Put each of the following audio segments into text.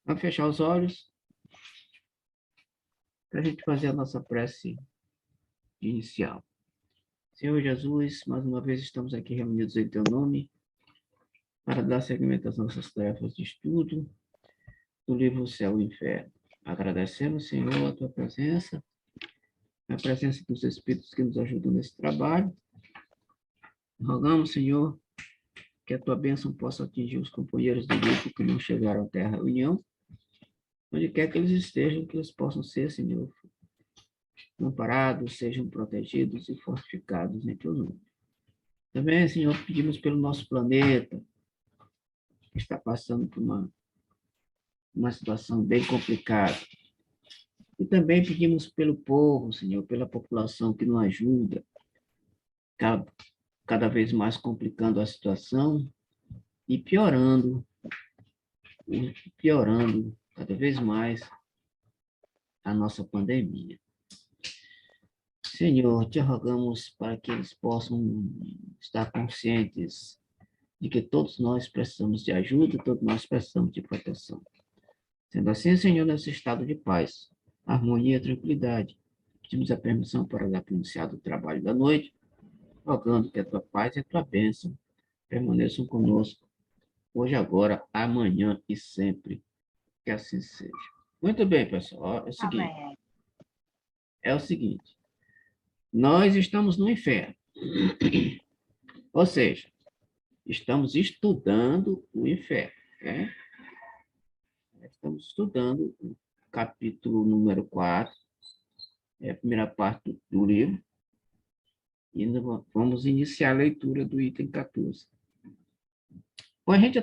Vamos fechar os olhos para a gente fazer a nossa prece inicial. Senhor Jesus, mais uma vez estamos aqui reunidos em Teu nome para dar seguimento às nossas tarefas de estudo do livro Céu e Inferno. Agradecemos, Senhor, a Tua presença, a presença dos Espíritos que nos ajudam nesse trabalho. Rogamos, Senhor, que a Tua bênção possa atingir os companheiros do grupo que não chegaram até a reunião, onde quer que eles estejam, que eles possam ser, Senhor, amparados, sejam protegidos e fortificados em Teu nome. Também, Senhor, pedimos pelo nosso planeta, que está passando por uma situação bem complicada. E também pedimos pelo povo, Senhor, pela população que nos ajuda, cada vez mais complicando a situação e piorando cada vez mais a nossa pandemia. Senhor, te rogamos para que eles possam estar conscientes de que todos nós precisamos de ajuda, todos nós precisamos de proteção. Sendo assim, Senhor, nesse estado de paz, harmonia e tranquilidade, pedimos a permissão para dar iniciado o trabalho da noite, rogando que a tua paz e a tua bênção permaneçam conosco, hoje, agora, amanhã e sempre, que assim seja. Muito bem, pessoal, é o seguinte, nós estamos no inferno, ou seja, estamos estudando o inferno, né? Estamos estudando o capítulo número 4, a primeira parte do livro, e vamos iniciar a leitura do item 14. Bom, a gente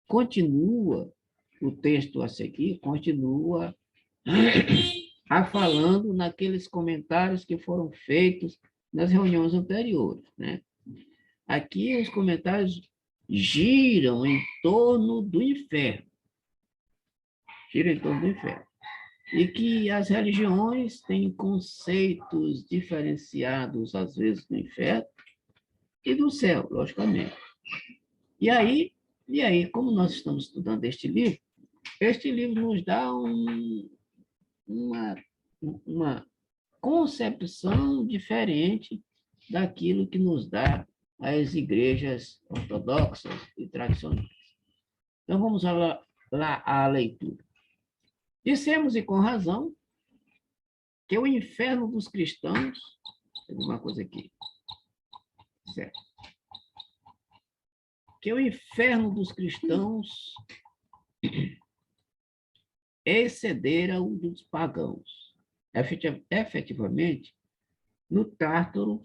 continua o texto a seguir, continua a falando naqueles comentários que foram feitos nas reuniões anteriores, né? Aqui os comentários giram em torno do inferno. Giram em torno do inferno. E que as religiões têm conceitos diferenciados, às vezes, do inferno e do céu, logicamente. E aí, como nós estamos estudando este livro nos dá uma concepção diferente daquilo que nos dá as igrejas ortodoxas e tradicionais. Então, vamos lá à leitura. Dissemos, e com razão, que o inferno dos cristãos... Tem uma coisa aqui. Certo. Que o inferno dos cristãos excedera o dos pagãos. Efetivamente, no Tártaro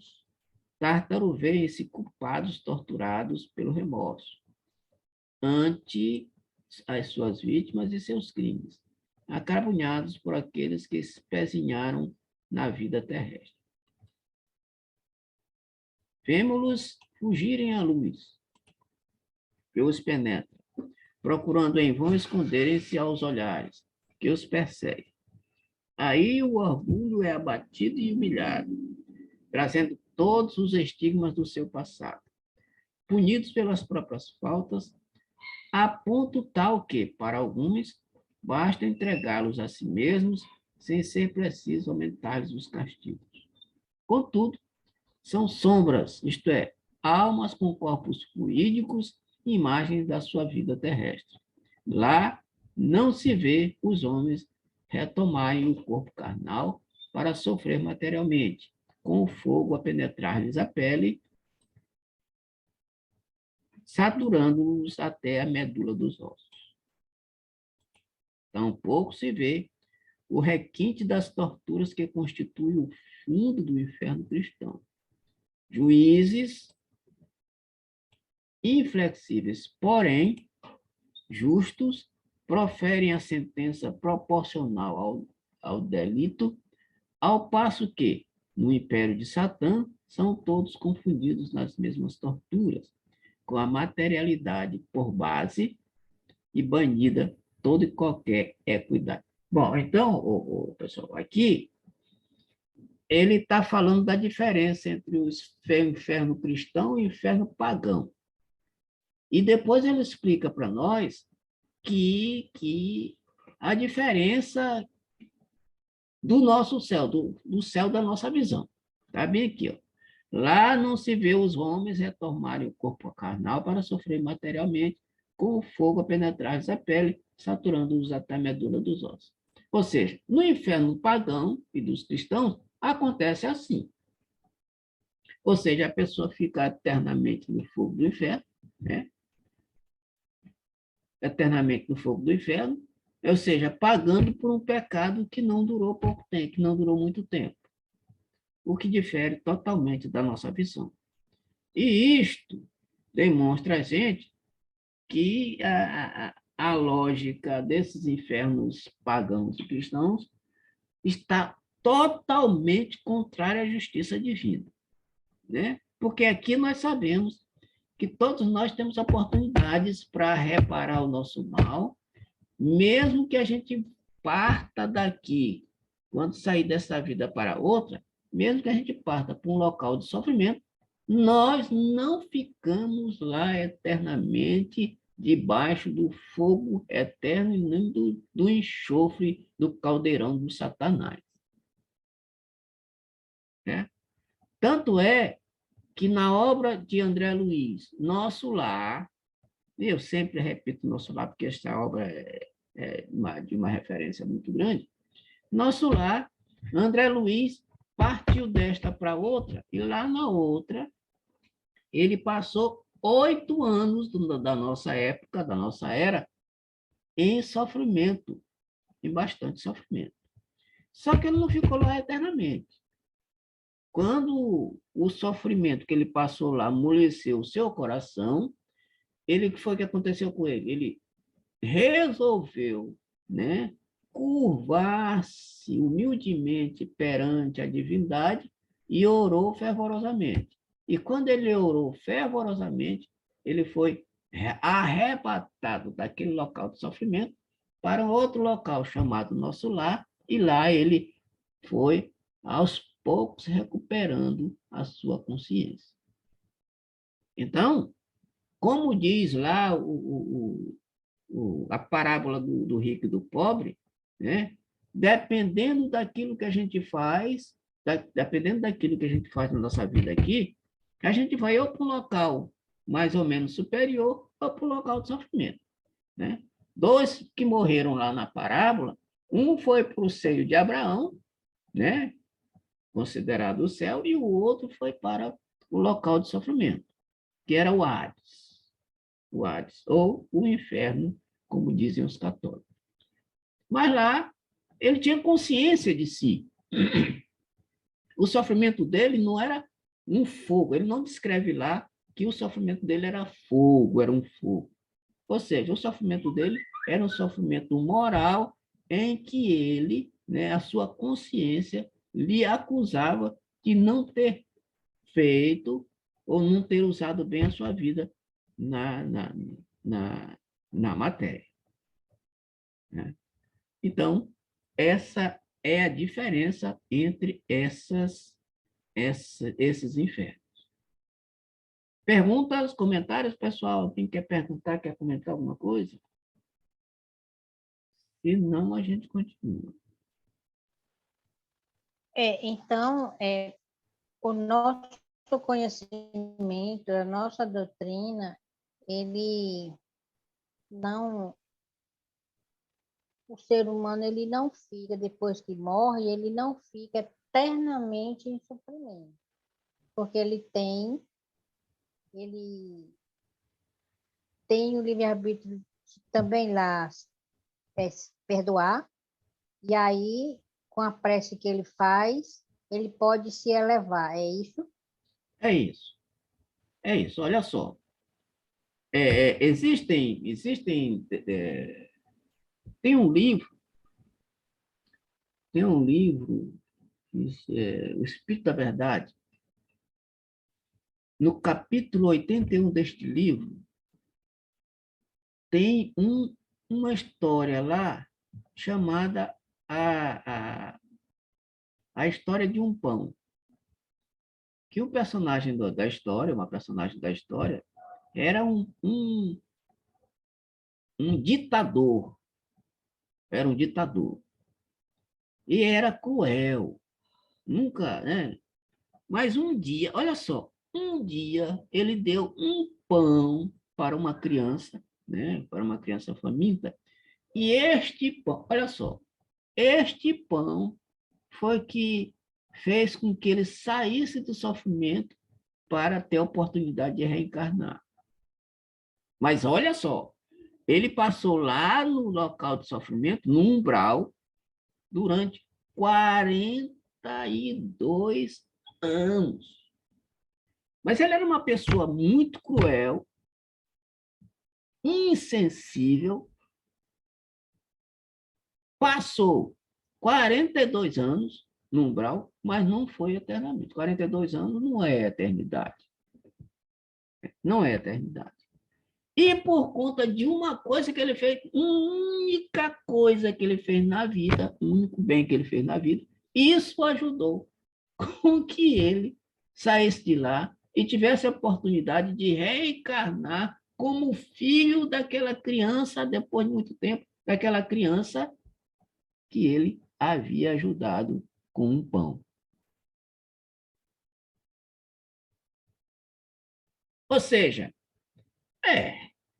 vêem-se culpados, torturados pelo remorso ante as suas vítimas e seus crimes, acarabunhados por aqueles que espezinharam na vida terrestre. Vemo-los fugirem à luz, que os penetra, procurando em vão esconderem-se aos olhares, que os perseguem. Aí o orgulho é abatido e humilhado, trazendo todos os estigmas do seu passado, punidos pelas próprias faltas, a ponto tal que, para alguns, basta entregá-los a si mesmos, sem ser preciso aumentar-lhes os castigos. Contudo, são sombras, isto é, almas com corpos fluídicos, imagens da sua vida terrestre. Lá não se vê os homens retomarem o corpo carnal para sofrer materialmente, com o fogo a penetrar-lhes a pele, saturando-os até a medula dos ossos. Tampouco se vê o requinte das torturas que constituem o fundo do inferno cristão. Juízes inflexíveis, porém justos, proferem a sentença proporcional ao delito, ao passo que, no império de Satã, são todos confundidos nas mesmas torturas, com a materialidade por base e banida toda e qualquer equidade. Bom, então, pessoal, aqui ele está falando da diferença entre o inferno cristão e o inferno pagão. E depois ele explica para nós que a diferença do nosso céu, do céu da nossa visão. Está bem aqui, ó. Lá não se vê os homens retomarem o corpo carnal para sofrer materialmente, com o fogo a penetrar a pele, saturando-os até a medula dos ossos. Ou seja, no inferno pagão e dos cristãos, acontece assim. Ou seja, a pessoa fica eternamente no fogo do inferno, né? Eternamente no fogo do inferno, ou seja, pagando por um pecado que não durou pouco tempo, que não durou muito tempo, o que difere totalmente da nossa visão. E isto demonstra a gente que a lógica desses infernos pagãos e cristãos está totalmente contrária à justiça divina, né? Porque aqui nós sabemos que todos nós temos oportunidades para reparar o nosso mal, mesmo que a gente parta daqui, quando sair dessa vida para outra, mesmo que a gente parta para um local de sofrimento, nós não ficamos lá eternamente debaixo do fogo eterno e nem do enxofre do caldeirão do Satanás. Né? Tanto é que na obra de André Luiz, Nosso Lar, e eu sempre repito Nosso Lar, porque esta obra é de uma referência muito grande, Nosso Lar, André Luiz partiu desta para outra, e lá na outra, ele passou 8 anos da nossa época, da nossa era, em sofrimento, em bastante sofrimento. Só que ele não ficou lá eternamente. Quando o sofrimento que ele passou lá amoleceu o seu coração, ele, o que foi que aconteceu com ele? Ele resolveu, né, curvar-se humildemente perante a divindade e orou fervorosamente. E quando ele orou fervorosamente, ele foi arrebatado daquele local de sofrimento para um outro local chamado Nosso Lar, e lá ele foi, aos poucos, recuperando a sua consciência. Então, como diz lá a parábola do rico e do pobre, né? Dependendo daquilo que a gente faz, dependendo daquilo que a gente faz na nossa vida aqui, a gente vai ou para um local mais ou menos superior ou para o local de sofrimento, né? Dois que morreram lá na parábola, um foi para o seio de Abraão, né? Considerado o céu, e o outro foi para o local de sofrimento, que era o Hades, ou o inferno, como dizem os católicos. Mas lá, ele tinha consciência de si. O sofrimento dele não era um fogo, ele não descreve lá que o sofrimento dele era fogo, era um fogo. Ou seja, o sofrimento dele era um sofrimento moral em que ele, né, a sua consciência, lhe acusava de não ter feito ou não ter usado bem a sua vida na, na matéria. Né? Então, essa é a diferença entre esses infernos. Perguntas, comentários, pessoal? Quem quer perguntar, quer comentar alguma coisa? Se não, a gente continua. Então, o nosso conhecimento, a nossa doutrina, ele não, o ser humano ele não fica depois que morre, ele não fica eternamente em sofrimento, porque ele tem o livre-arbítrio também lá perdoar, e aí com a prece que ele faz, ele pode se elevar, é isso? É isso. É isso. Olha só. Tem um livro, O Espírito da Verdade. No capítulo 81 deste livro, tem uma história lá chamada a História de um Pão. Que o personagem da história, uma personagem da história, era um ditador. Era um ditador. E era cruel. Nunca, né? Mas um dia, olha só, um dia ele deu um pão para uma criança, né? Para uma criança faminta. E este pão, olha só, este pão foi que fez com que ele saísse do sofrimento para ter a oportunidade de reencarnar. Mas olha só, ele passou lá no local de sofrimento, no umbral, durante 42 anos. Mas ele era uma pessoa muito cruel, insensível, passou 42 anos no umbral, mas não foi eternamente. 42 anos não é eternidade. Não é eternidade. E por conta de uma coisa que ele fez, única coisa que ele fez na vida, o único bem que ele fez na vida, isso ajudou com que ele saísse de lá e tivesse a oportunidade de reencarnar como filho daquela criança, depois de muito tempo, daquela criança que ele havia ajudado com um pão. Ou seja,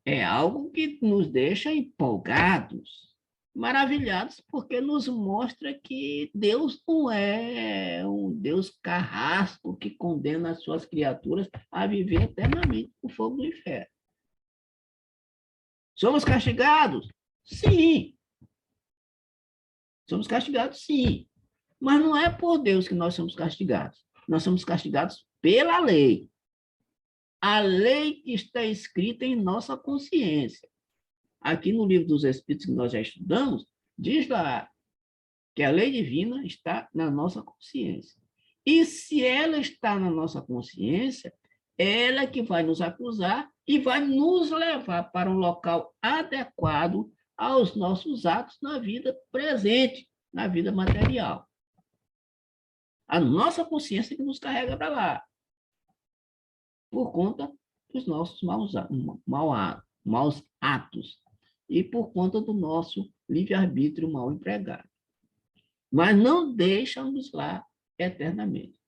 é algo que nos deixa empolgados, maravilhados, porque nos mostra que Deus não é um Deus carrasco que condena as suas criaturas a viver eternamente no fogo do inferno. Somos castigados? Sim. Somos castigados, sim. Mas não é por Deus que nós somos castigados. Nós somos castigados pela lei. A lei que está escrita em nossa consciência. Aqui no Livro dos Espíritos que nós já estudamos, diz lá que a lei divina está na nossa consciência. E se ela está na nossa consciência, ela é que vai nos acusar e vai nos levar para um local adequado aos nossos atos na vida presente, na vida material. A nossa consciência que nos carrega para lá, por conta dos nossos maus atos e por conta do nosso livre-arbítrio mal empregado. Mas não deixa-nos lá eternamente.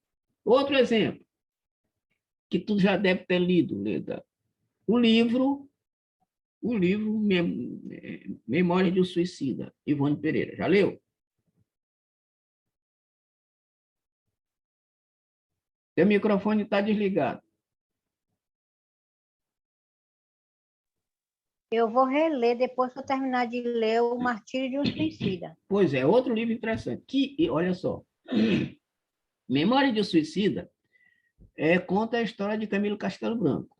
Outro exemplo, que tu já deve ter lido, Leda, o livro Memória de um Suicida, Ivone Pereira. Já leu? Teu microfone está desligado. Eu vou reler depois que eu terminar de ler O Martírio de um Suicida. Pois é, outro livro interessante. Olha só, Memória de um Suicida conta a história de Camilo Castelo Branco.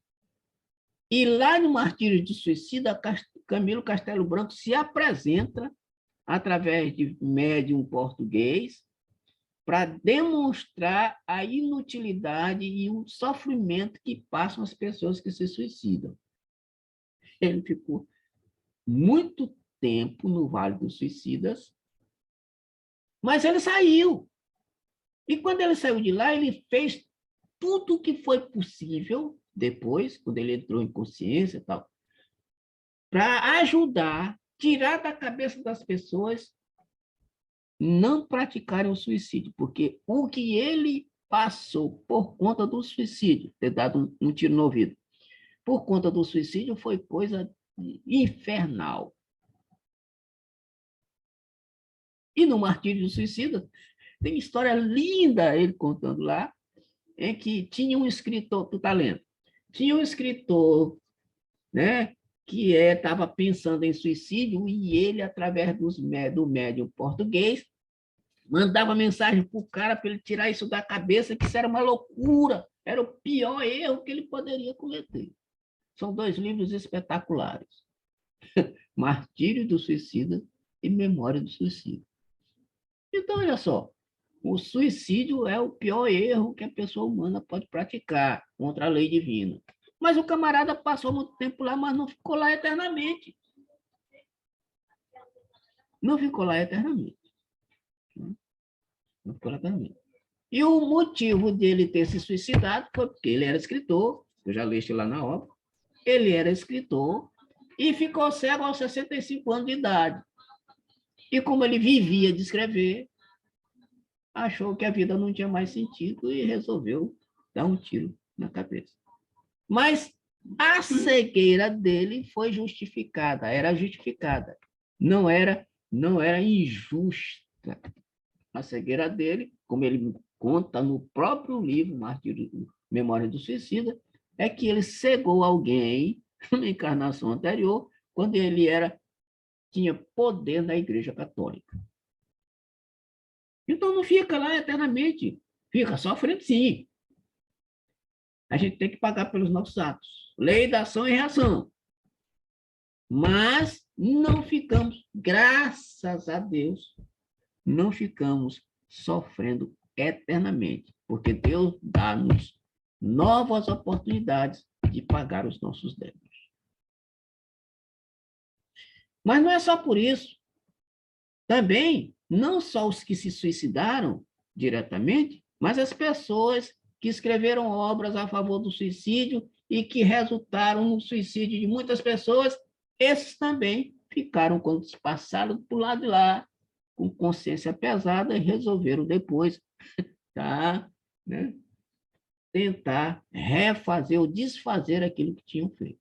E lá no Martírio de Suicida, Camilo Castelo Branco se apresenta através de médium português para demonstrar a inutilidade e o sofrimento que passam as pessoas que se suicidam. Ele ficou muito tempo no Vale dos Suicidas, mas ele saiu. E quando ele saiu de lá, ele fez tudo o que foi possível depois, quando ele entrou em consciência e tal, para ajudar, tirar da cabeça das pessoas não praticarem o suicídio, porque o que ele passou por conta do suicídio, ter dado um tiro no ouvido, por conta do suicídio foi coisa infernal. E no Martírio do Suicida, tem história linda ele contando lá, em que tinha um escritor, tu tá lendo, tinha um escritor, né, que estava pensando em suicídio e ele, através do médium português, mandava mensagem para o cara para ele tirar isso da cabeça, que isso era uma loucura, era o pior erro que ele poderia cometer. São 2 livros espetaculares. Martírio do Suicida e Memória do Suicida. Então, olha só, o suicídio é o pior erro que a pessoa humana pode praticar contra a lei divina. Mas o camarada passou muito tempo lá, mas não ficou lá eternamente. Não ficou lá eternamente. Não ficou lá eternamente. E o motivo dele ter se suicidado foi porque ele era escritor, eu já li lá na obra, ele era escritor e ficou cego aos 65 anos de idade. E como ele vivia de escrever, achou que a vida não tinha mais sentido e resolveu dar um tiro na cabeça. Mas a cegueira dele foi justificada, era justificada. Não era injusta. A cegueira dele, como ele conta no próprio livro Memória do Suicida, é que ele cegou alguém na encarnação anterior, quando ele tinha poder na Igreja Católica. Então não fica lá eternamente, fica sofrendo sim. A gente tem que pagar pelos nossos atos. Lei da ação e reação. Mas não ficamos, graças a Deus, não ficamos sofrendo eternamente, porque Deus dá-nos novas oportunidades de pagar os nossos débitos. Mas não é só por isso. Também, não só os que se suicidaram diretamente, mas as pessoas que escreveram obras a favor do suicídio e que resultaram no suicídio de muitas pessoas, esses também ficaram, quando passaram por lado de lá, com consciência pesada e resolveram depois né, tentar refazer ou desfazer aquilo que tinham feito.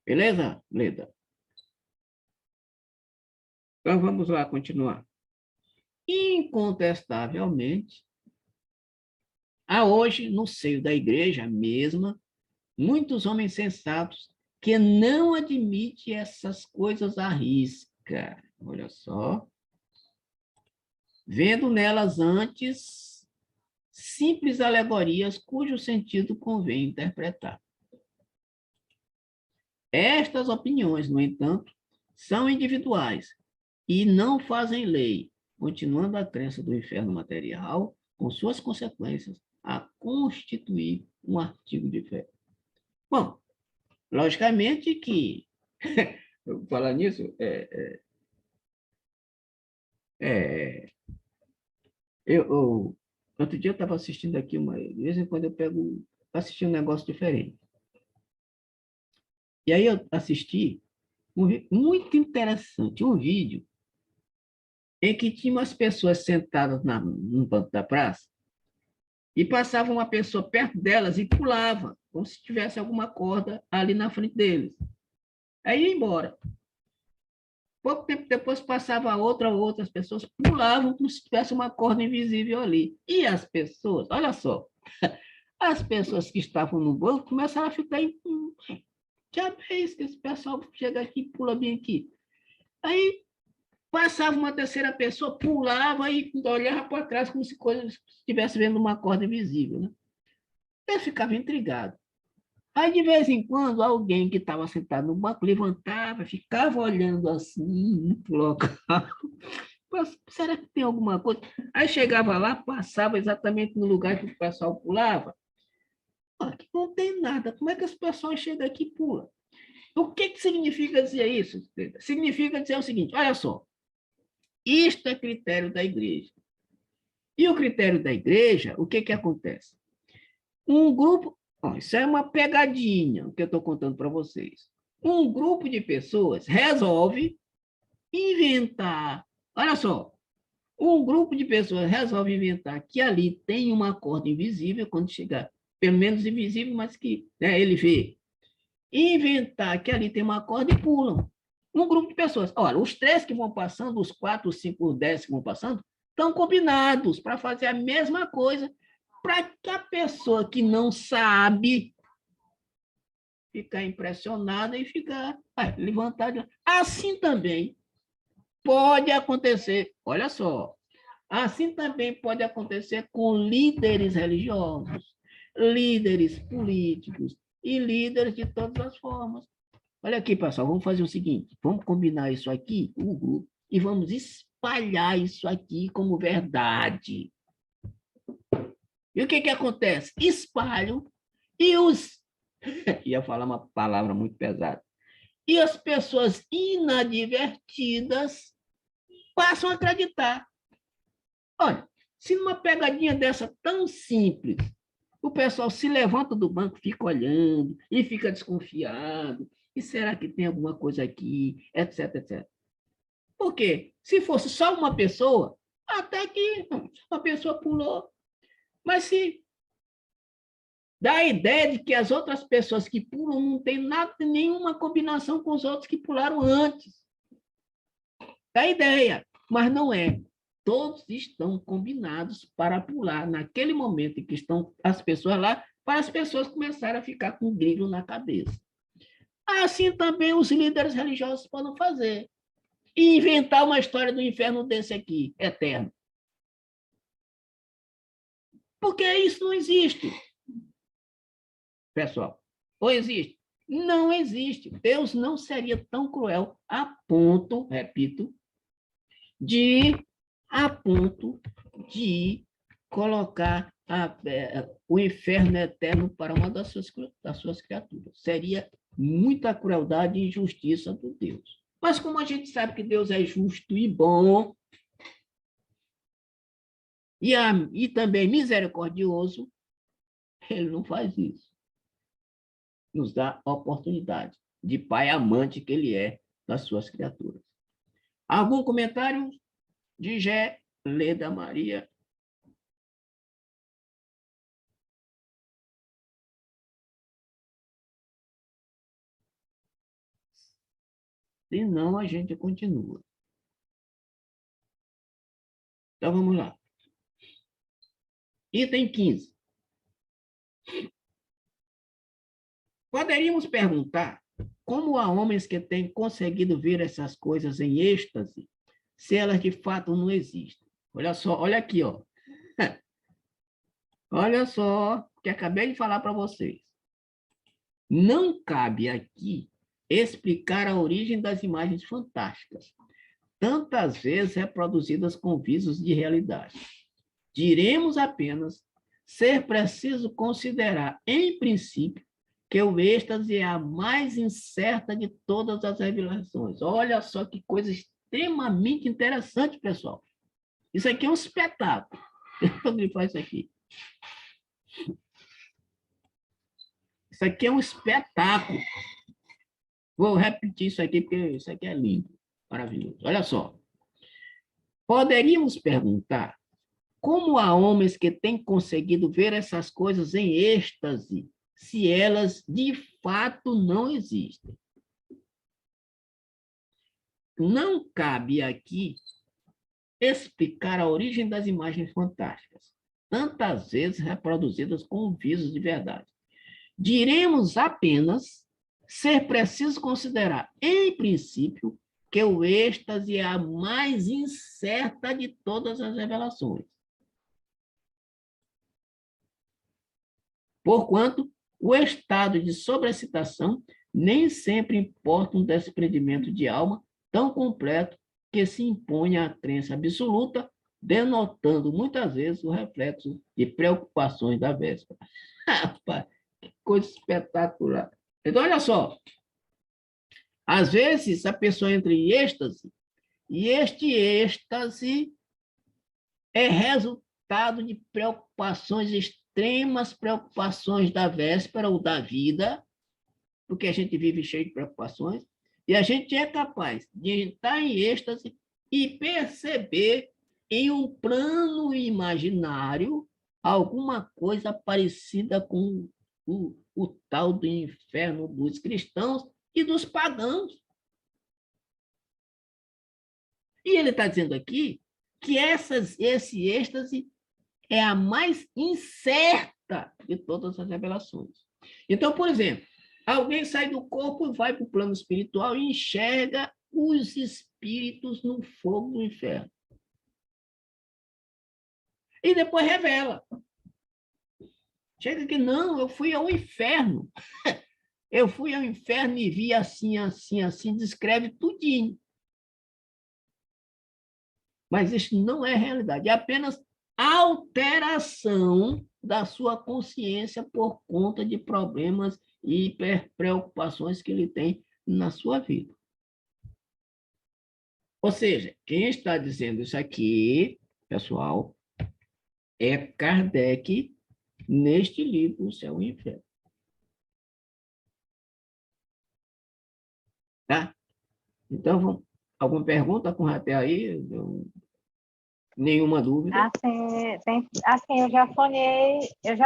Beleza, Leda? Então, vamos lá continuar. Incontestavelmente, há hoje, no seio da igreja mesma, muitos homens sensatos que não admitem essas coisas à risca. Olha só. Vendo nelas antes simples alegorias cujo sentido convém interpretar. Estas opiniões, no entanto, são individuais e não fazem lei, continuando a crença do inferno material, com suas consequências, a constituir um artigo de fé. Bom, logicamente que, falar nisso, outro dia eu estava assistindo aqui, de vez em quando eu pego, assistir um negócio diferente. E aí eu assisti, muito interessante, um vídeo em que tinha umas pessoas sentadas num banco da praça e passava uma pessoa perto delas e pulava, como se tivesse alguma corda ali na frente deles. Aí ia embora. Pouco tempo depois passava outras pessoas pulavam como se tivesse uma corda invisível ali. E as pessoas, olha só, as pessoas que estavam no banco começaram a ficar já vez que esse pessoal chega aqui e pula bem aqui. Aí passava uma terceira pessoa, pulava e olhava para trás como se estivesse vendo uma corda invisível. Né? Eu ficava intrigado. Aí, de vez em quando, alguém que estava sentado no banco levantava, ficava olhando assim para o local. Será que tem alguma coisa? Aí chegava lá, passava exatamente no lugar que o pessoal pulava. Aqui não tem nada. Como é que as pessoas chegam aqui e pulam? O que significa dizer isso? Significa dizer o seguinte, olha só, isto é critério da igreja. E o critério da igreja, o que acontece? Um grupo, isso é uma pegadinha que eu estou contando para vocês. Um grupo de pessoas resolve inventar, olha só, um grupo de pessoas resolve inventar que ali tem uma corda invisível, quando chegar, pelo menos invisível, mas que ele vê. Inventar que ali tem uma corda e pulam. Um grupo de pessoas. Olha, os 3 que vão passando, os 4, os 5, os 10 que vão passando, estão combinados para fazer a mesma coisa, para que a pessoa que não sabe ficar impressionada e ficar levantada. Assim também pode acontecer, olha só, assim também pode acontecer com líderes religiosos, líderes políticos e líderes de todas as formas. Olha aqui, pessoal, vamos fazer o seguinte, vamos combinar isso aqui, o grupo, e vamos espalhar isso aqui como verdade. E o que acontece? Espalham e ia falar uma palavra muito pesada, e as pessoas inadvertidas passam a acreditar. Olha, se numa pegadinha dessa tão simples, o pessoal se levanta do banco, fica olhando e fica desconfiado. E será que tem alguma coisa aqui, etc, etc. Por quê? Se fosse só uma pessoa, até que uma pessoa pulou. Mas se dá a ideia de que as outras pessoas que pulam não têm nada, nenhuma combinação com os outros que pularam antes. Dá a ideia, mas não é. Todos estão combinados para pular naquele momento em que estão as pessoas lá, para as pessoas começarem a ficar com brilho na cabeça. Assim também os líderes religiosos podem fazer. E inventar uma história do inferno desse aqui, eterno. Porque isso não existe, pessoal. Ou existe? Não existe. Deus não seria tão cruel a ponto, repito, de a ponto de colocar o inferno eterno para uma das suas criaturas. Seria muita crueldade e injustiça do Deus. Mas como a gente sabe que Deus é justo e bom, e também misericordioso, ele não faz isso. Nos dá a oportunidade de pai amante que ele é das suas criaturas. Algum comentário de Gé Leda Maria? Se não, a gente continua. Então, vamos lá. Item 15. Poderíamos perguntar como há homens que têm conseguido ver essas coisas em êxtase, se elas de fato não existem. Olha só, olha aqui, ó. Olha só o que acabei de falar para vocês. Não cabe aqui explicar a origem das imagens fantásticas, tantas vezes reproduzidas com visos de realidade. Diremos apenas ser preciso considerar, em princípio, que o êxtase é a mais incerta de todas as revelações. Olha só que coisa extremamente interessante, pessoal. Isso aqui é um espetáculo. Quando ele faz isso aqui. Isso aqui é um espetáculo. Vou repetir isso aqui, porque isso aqui é lindo, maravilhoso. Olha só. Poderíamos perguntar como há homens que têm conseguido ver essas coisas em êxtase, se elas de fato não existem. Não cabe aqui explicar a origem das imagens fantásticas, tantas vezes reproduzidas com visos de verdade. Diremos apenas ser preciso considerar, em princípio, que o êxtase é a mais incerta de todas as revelações. Porquanto, o estado de sobrecitação nem sempre importa um desprendimento de alma tão completo que se impõe à crença absoluta, denotando muitas vezes o reflexo de preocupações da véspera. Rapaz, que coisa espetacular. Então, olha só, às vezes a pessoa entra em êxtase, e este êxtase é resultado de preocupações extremas, preocupações da véspera ou da vida, porque a gente vive cheio de preocupações, e a gente é capaz de estar em êxtase e perceber em um plano imaginário alguma coisa parecida com o tal do inferno dos cristãos e dos pagãos. E ele está dizendo aqui que esse êxtase é a mais incerta de todas as revelações. Então, por exemplo, alguém sai do corpo e vai para o plano espiritual e enxerga os espíritos no fogo do inferno. E depois revela. Chega que não, eu fui ao inferno. Eu fui ao inferno e vi assim, assim, assim, descreve tudinho. Mas isso não é realidade, é apenas alteração da sua consciência por conta de problemas e preocupações que ele tem na sua vida. Ou seja, quem está dizendo isso aqui, pessoal, é Kardec neste livro, o céu e o inferno. Tá? Então, alguma pergunta com até aí? Nenhuma dúvida? Assim, eu já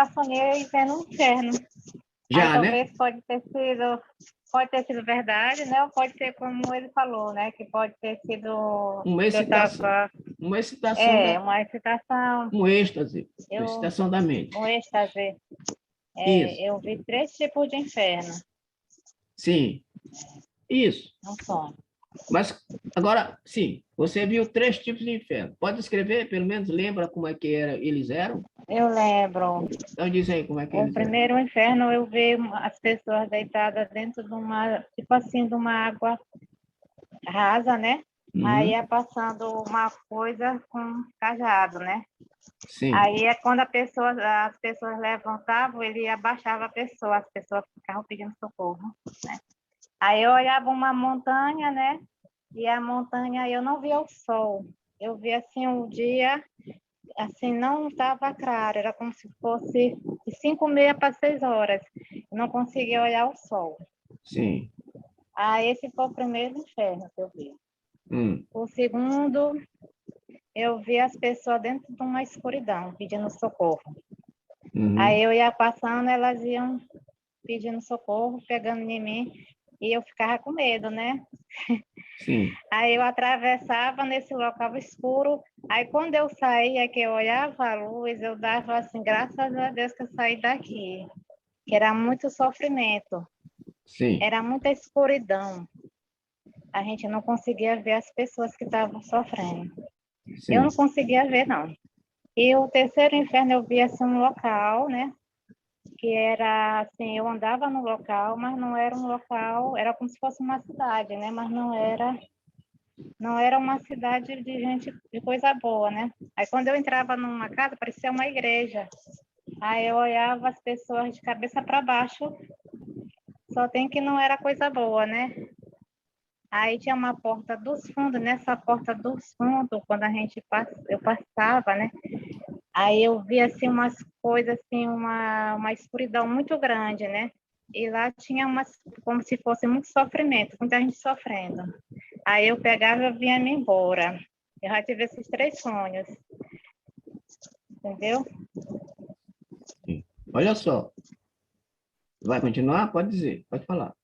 sonhei vendo um inferno. Aí Já, né? talvez pode ter sido verdade, né? Ou pode ser como ele falou, né? Que pode ter sido Uma que eu excitação. estava Uma excitação, uma excitação, um êxtase, uma eu excitação da mente. um êxtase. Isso, Eu vi 3 tipos de inferno sim, isso. no sonho. Mas, agora, sim, você viu 3 tipos de inferno. Pode escrever, pelo menos lembra como é que eles eram? Eu lembro. Então diz aí como é que O eles eram. primeiro inferno eu vi as pessoas deitadas dentro de uma, tipo assim, de uma água rasa, né? Aí Uhum, ia passando uma coisa com cajado, né? sim, Aí é quando as pessoas levantavam, ele abaixava a pessoa, as pessoas ficavam pedindo socorro, né? Aí eu olhava uma montanha, né? E a montanha eu não via o sol. Eu via assim o dia, assim não estava claro, era como se fosse de 5h30 para 6 horas. Eu não conseguia olhar o sol. sim. Esse foi o primeiro inferno que eu vi. Hum, O segundo, eu vi as pessoas dentro de uma escuridão, pedindo socorro. uhum, Aí eu ia passando, elas iam pedindo socorro, pegando em mim, e eu ficava com medo, né? sim, Aí eu atravessava nesse local escuro, aí quando eu saía, que eu olhava a luz, eu dava assim, graças a Deus que eu saí daqui, que era muito sofrimento, sim, era muita escuridão, a gente não conseguia ver as pessoas que estavam sofrendo. Eu sim, não conseguia ver, não. E o terceiro inferno eu via assim, um local, né? Que era assim, eu andava no local, mas não era um local, era como se fosse uma cidade, né? Mas não era uma cidade de gente de coisa boa, né? Aí quando eu entrava numa casa, parecia uma igreja. Aí eu olhava as pessoas de cabeça para baixo, só tem que não era coisa boa, né? Aí tinha uma porta dos fundos, nessa porta dos fundos, quando eu passava, né? Aí eu via assim umas coisas assim, uma escuridão muito grande, né? E lá tinha como se fosse muito sofrimento, muita gente sofrendo. Aí eu pegava e vinha me embora. Eu já tive esses 3 sonhos, entendeu? sim. Olha só, vai continuar? Pode dizer, pode falar.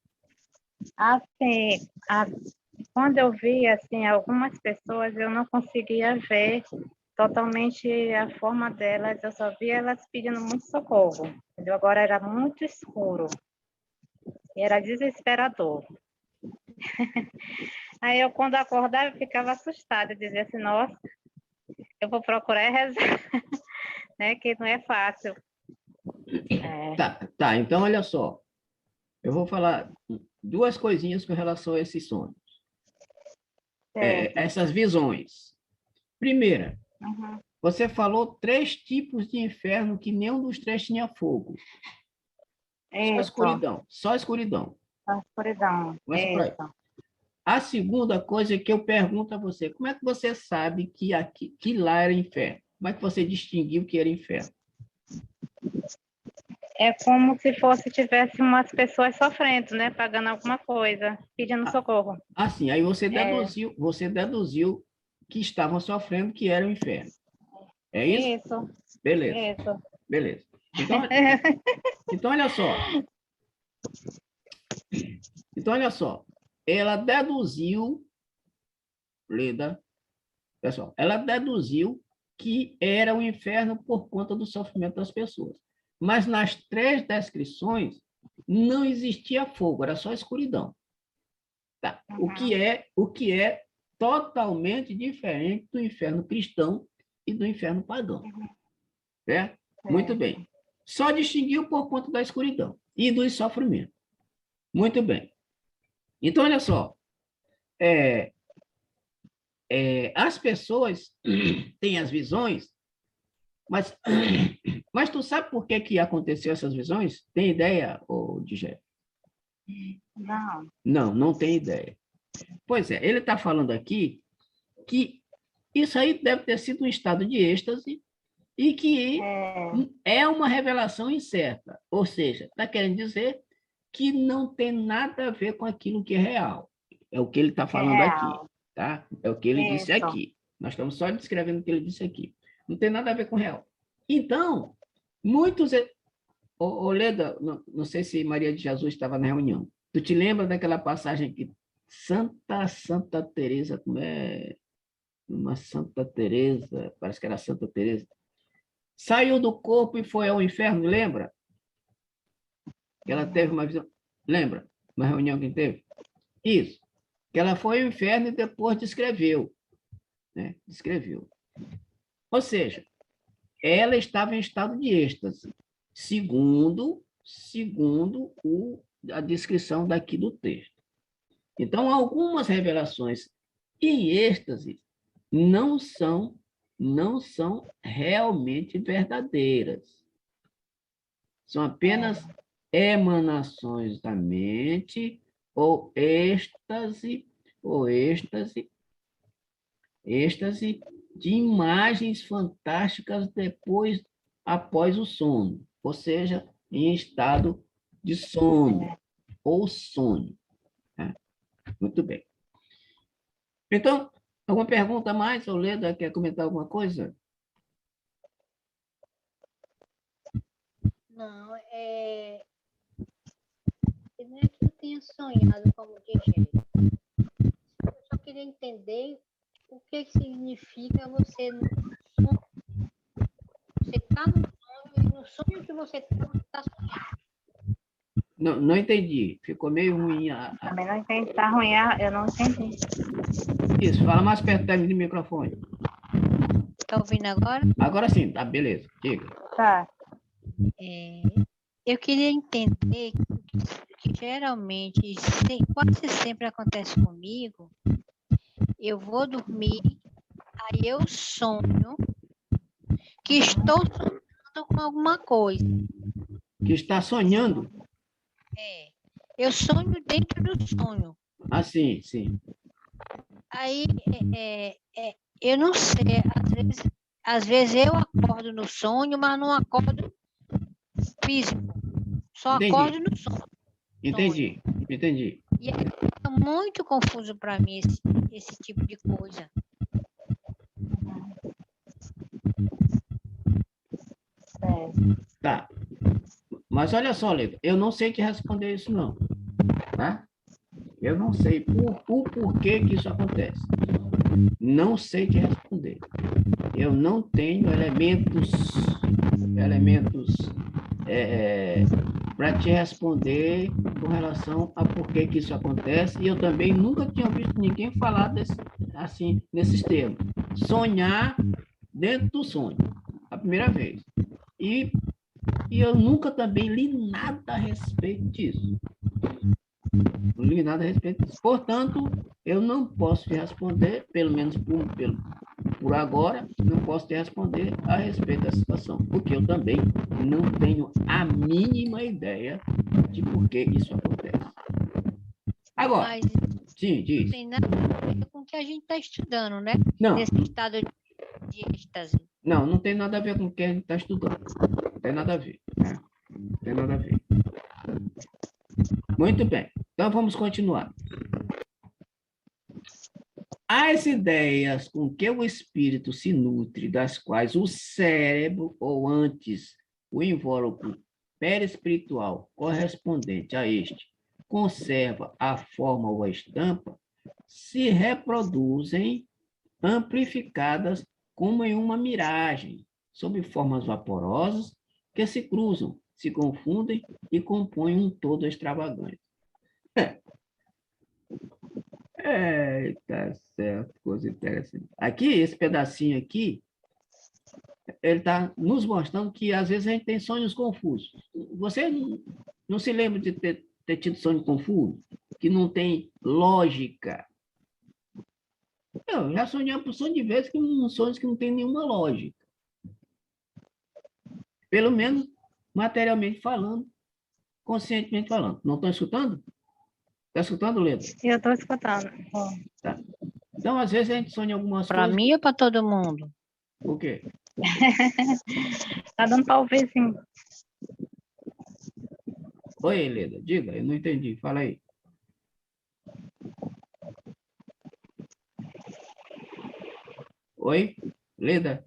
Assim, quando eu vi assim algumas pessoas, eu não conseguia ver totalmente a forma delas, eu só via elas pedindo muito socorro, entendeu? Agora era muito escuro e era desesperador. Aí eu, quando acordava, eu ficava assustada, eu dizia assim, nossa, eu vou procurar rezar, né? Que não é fácil. É, Tá, então olha só. Eu vou falar 2 coisinhas com relação a esses sonhos. certo. Essas visões. Primeira, Uhum. você falou 3 tipos de inferno que nenhum dos 3 tinha fogo. Só Isso, escuridão, só escuridão. a escuridão, Começa por aí. isso. A segunda coisa que eu pergunto a você, como é que você sabe que lá era inferno? Como é que você distinguiu que era inferno? É como se tivesse umas pessoas sofrendo, né? Pagando alguma coisa, pedindo Ah, socorro. assim, aí É, você deduziu que estavam sofrendo, que era o inferno. É isso? isso, Beleza, isso. beleza. Então, então olha só. Então, olha só. Ela deduziu, Leda, pessoal, ela deduziu que era o inferno por conta do sofrimento das pessoas. Mas nas 3 descrições não existia fogo, era só escuridão. Tá? Uhum. O que é totalmente diferente do inferno cristão e do inferno pagão. Certo? Muito Certo. bem. Só distinguiu por conta da escuridão e do sofrimento. Muito bem. Então, olha só. É, as pessoas têm as visões, mas, mas tu sabe por que que aconteceu essas visões? Tem ideia, ô, Digé? Não, Não, não tem ideia. Pois é, ele está falando aqui que isso aí deve ter sido um estado de êxtase e que É, é uma revelação incerta. Ou seja, está querendo dizer que não tem nada a ver com aquilo que é real. É o que ele está que é falando aqui, real. tá? É o que ele disse Isso. aqui. Nós estamos só descrevendo o que ele disse aqui. Não tem nada a ver com real. Então, muitos... Ô, Leda, não sei se Maria de Jesus estava na reunião. Tu te lembra daquela passagem que Santa Teresa, como é? Uma Santa Teresa, parece que era Santa Teresa, saiu do corpo e foi ao inferno, lembra? Que ela teve uma visão, lembra? Uma reunião que teve? Isso. Que ela foi ao inferno e depois descreveu, né? Descreveu. Ou seja, ela estava em estado de êxtase, segundo a descrição daqui do texto. Então, algumas revelações em êxtase não são realmente verdadeiras. São apenas emanações da mente ou êxtase de imagens fantásticas após o sono, ou seja, em estado de sono ou sonho. Né? Muito bem. Então, alguma pergunta mais? O Leda quer comentar alguma coisa? Não, não é que eu tenha sonhado como DJ. Eu só queria entender o que significa você no sonho. Você está no sonho e no sonho que você está sonhando. Não entendi. Ficou meio ruim. Também não entendi. Tá ruim, eu não entendi. Isso, fala mais perto do microfone. Está ouvindo agora? Agora sim, tá, beleza. Diga. Tá. Eu queria entender que geralmente, quase sempre acontece comigo, eu vou dormir, aí eu sonho que estou sonhando com alguma coisa. Que está sonhando? Eu sonho dentro do sonho. Ah, sim, sim. Aí, eu não sei, às vezes eu acordo no sonho, mas não acordo físico. Só acordo no sonho. Entendi. E aí fica muito confuso para mim esse tipo de coisa. Tá. Mas olha só, Leda, eu não sei te responder isso, não. Tá? Eu não sei o porquê que isso acontece. Não sei te responder. Eu não tenho elementos para te responder com relação a por que isso acontece, e eu também nunca tinha visto ninguém falar nesses termos. Sonhar dentro do sonho, a primeira vez. E eu nunca também li nada a respeito disso. Não li nada a respeito disso. Portanto, eu não posso te responder, pelo menos por agora, não posso te responder a respeito da situação, porque eu também não tenho a mínima ideia de por que isso acontece. Agora, Mas sim, diz. não tem nada a ver com o que a gente está estudando, né? Não, Nesse estado de êxtase. não tem nada a ver com o que a gente está estudando. Não tem nada a ver. Né? Não tem nada a ver. Muito bem. Então, vamos continuar. As ideias com que o espírito se nutre, das quais o cérebro, ou antes o invólucro perispiritual correspondente a este, conserva a forma ou a estampa, se reproduzem amplificadas como em uma miragem, sob formas vaporosas que se cruzam, se confundem e compõem um todo extravagante. Tá certo, coisa interessante. Aqui, esse pedacinho aqui, ele está nos mostrando que às vezes a gente tem sonhos confusos. Você não se lembra de ter tido sonho confuso? Que não tem lógica? Eu já sonhei por sonho de vezes que sonhos que não tem nenhuma lógica. Pelo menos materialmente falando, conscientemente falando. Não estão escutando? Está escutando, Leda? Eu estou escutando. Tá. Então, às vezes, a gente sonha algumas Para coisas. mim ou para todo mundo? O quê? Tá dando para ouvir, sim. Oi, Leda, diga, eu não entendi, fala aí. Oi, Leda,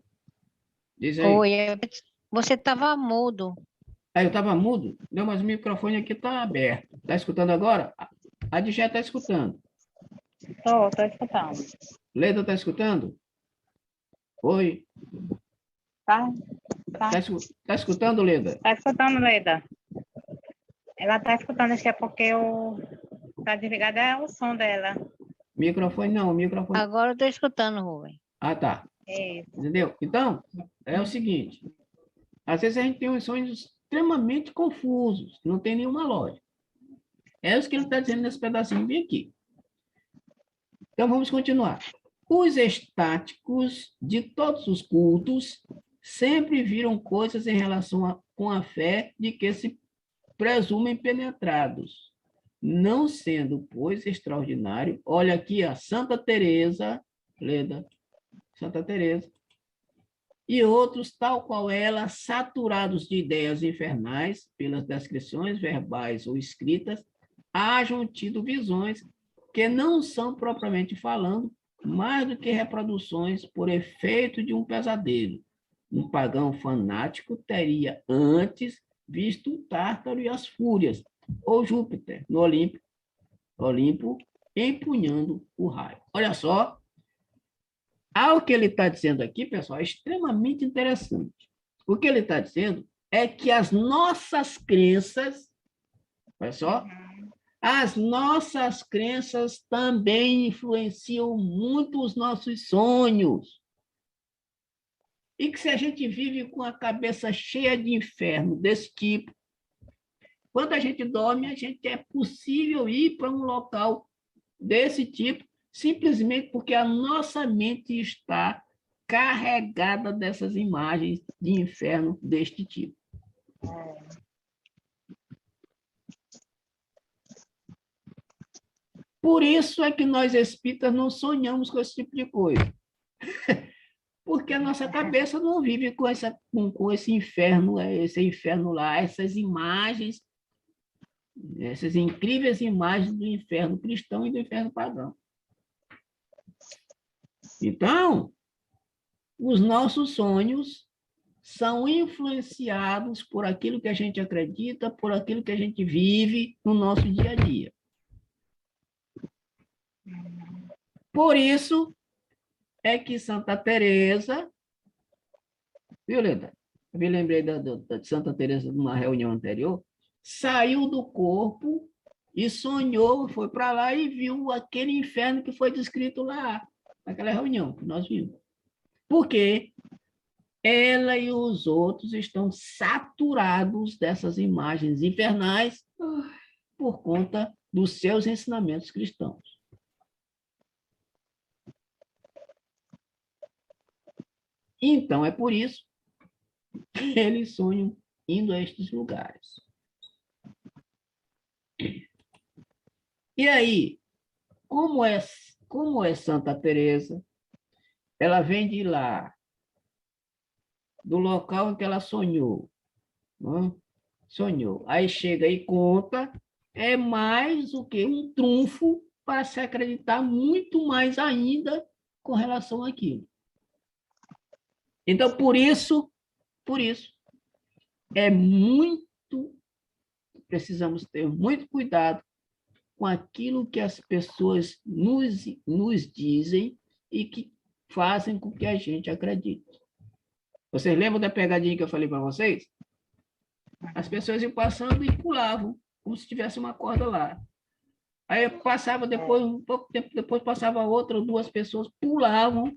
diz aí. Oi, você estava mudo. Aí eu estava mudo? Não, mas o microfone aqui está aberto. Está escutando agora? A de já está escutando. Tô escutando. Leda está escutando? Oi, Tá? tá escutando, Leda? Tá escutando, Leda? Ela tá escutando, acho que é porque tá desligado é o som dela. Microfone não, microfone. Agora eu estou escutando, Rubem. Ah, tá. Isso. Entendeu? Então, é o seguinte. Às vezes a gente tem uns sonhos extremamente confusos, que não tem nenhuma lógica. É isso que ele está dizendo nesse pedacinho bem aqui. Então, vamos continuar. Os estáticos de todos os cultos sempre viram coisas em relação com a fé de que se presumem penetrados, não sendo, pois, extraordinário. Olha aqui a Santa Teresa, Leda, Santa Teresa, e outros, tal qual ela, saturados de ideias infernais pelas descrições verbais ou escritas, hajam tido visões que não são, propriamente falando, mais do que reproduções por efeito de um pesadelo. Um pagão fanático teria antes visto o Tártaro e as Fúrias, ou Júpiter, no Olimpo, empunhando o raio. Olha só, o que ele está dizendo aqui, pessoal, é extremamente interessante. O que ele está dizendo é que as nossas crenças, olha só, as nossas crenças também influenciam muito os nossos sonhos. E que se a gente vive com a cabeça cheia de inferno desse tipo, quando a gente dorme, a gente é possível ir para um local desse tipo, simplesmente porque a nossa mente está carregada dessas imagens de inferno deste tipo. Por isso é que nós espíritas não sonhamos com esse tipo de coisa. Porque a nossa cabeça não vive com esse inferno lá, essas incríveis imagens do inferno cristão e do inferno pagão. Então, os nossos sonhos são influenciados por aquilo que a gente acredita, por aquilo que a gente vive no nosso dia a dia. Por isso é que Santa Teresa, viu, Leda? Eu me lembrei de Santa Teresa numa reunião anterior, saiu do corpo e sonhou, foi para lá e viu aquele inferno que foi descrito lá, naquela reunião que nós vimos. Por quê? Ela e os outros estão saturados dessas imagens infernais por conta dos seus ensinamentos cristãos. Então, é por isso que eles sonham indo a estes lugares. E aí, como é Santa Teresa? Ela vem de lá, do local em que ela sonhou. Não? Sonhou. Aí chega e conta, é mais do que um trunfo para se acreditar muito mais ainda com relação àquilo. Então, por isso, precisamos ter muito cuidado com aquilo que as pessoas nos dizem e que fazem com que a gente acredite. Vocês lembram da pegadinha que eu falei para vocês? As pessoas iam passando e pulavam, como se tivesse uma corda lá. Aí passava depois, um pouco tempo depois, passava outra ou duas pessoas, pulavam,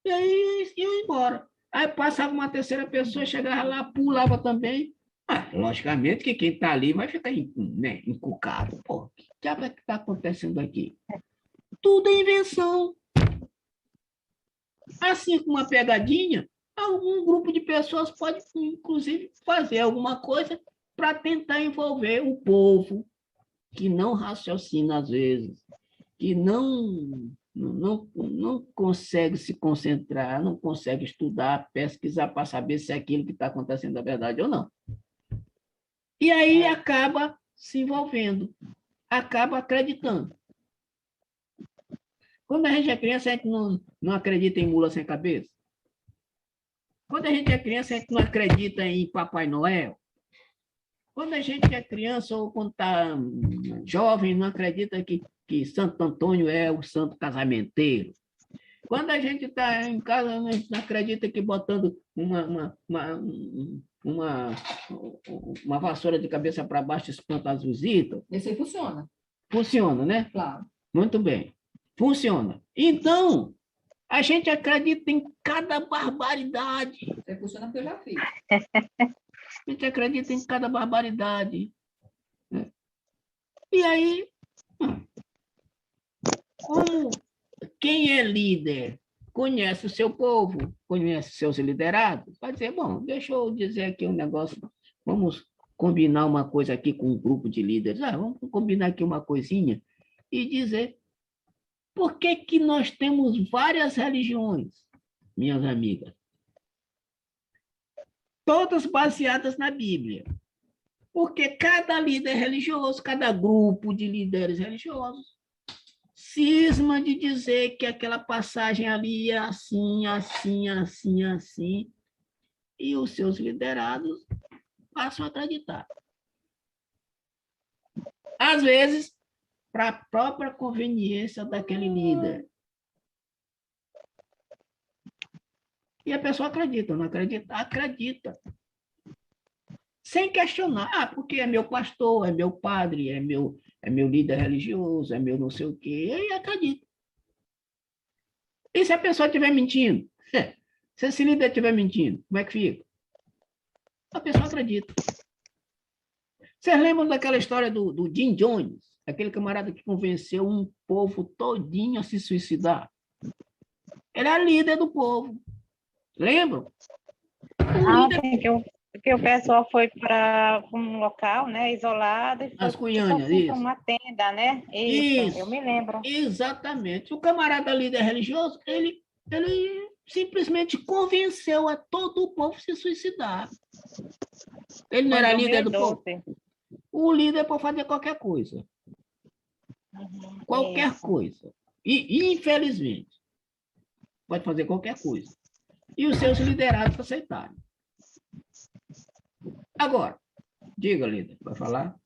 e aí iam embora. Aí passava uma terceira pessoa, chegava lá, pulava também. Logicamente que quem está ali vai ficar encucado. Pô, que diabo é que está acontecendo aqui? Tudo é invenção. Assim como uma pegadinha, algum grupo de pessoas pode, inclusive, fazer alguma coisa para tentar envolver o povo que não raciocina às vezes, que não não consegue se concentrar, não consegue estudar, pesquisar para saber se aquilo que está acontecendo é verdade ou não. E aí acaba se envolvendo, acaba acreditando. Quando a gente é criança, a gente não acredita em mula sem cabeça. Quando a gente é criança, a gente não acredita em Papai Noel. Quando a gente é criança ou quando está jovem, não acredita que Santo Antônio é o santo casamenteiro. Quando a gente está em casa, a gente não acredita que botando uma vassoura de cabeça para baixo espanta as visitas. Esse aí funciona. Funciona, né? Claro. Muito bem. Funciona. Então, a gente acredita em cada barbaridade. Isso aí funciona porque eu já fiz. A gente acredita em cada barbaridade. Né? E aí, como quem é líder conhece o seu povo, conhece seus liderados, vai dizer, bom, deixa eu dizer aqui um negócio, vamos combinar uma coisa aqui com um grupo de líderes, vamos combinar aqui uma coisinha e dizer por que que nós temos várias religiões, minhas amigas, todas baseadas na Bíblia. Porque cada líder religioso, cada grupo de líderes religiosos, cisma de dizer que aquela passagem ali é assim, assim, assim, assim, e os seus liderados passam a acreditar. Às vezes, para a própria conveniência daquele líder. E a pessoa acredita, não acredita? Acredita. Sem questionar, porque é meu pastor, é meu padre, é meu líder religioso, é meu não sei o quê, e acredita. E se a pessoa estiver mentindo? Se esse líder estiver mentindo, como é que fica? A pessoa acredita. Vocês lembram daquela história do Jim Jones? Aquele camarada que convenceu um povo todinho a se suicidar. Ele era líder do povo. Lembram? Que o pessoal foi para um local, né, isolado, e foi As Cunhãs, isso. uma tenda, né? Isso, eu me lembro. Exatamente. O camarada líder religioso, ele simplesmente convenceu a todo o povo a se suicidar. Ele não era líder do povo. O líder pode fazer qualquer coisa. Qualquer coisa. E, infelizmente, pode fazer qualquer coisa. E os seus liderados aceitaram. Agora, diga, Lida, vai falar?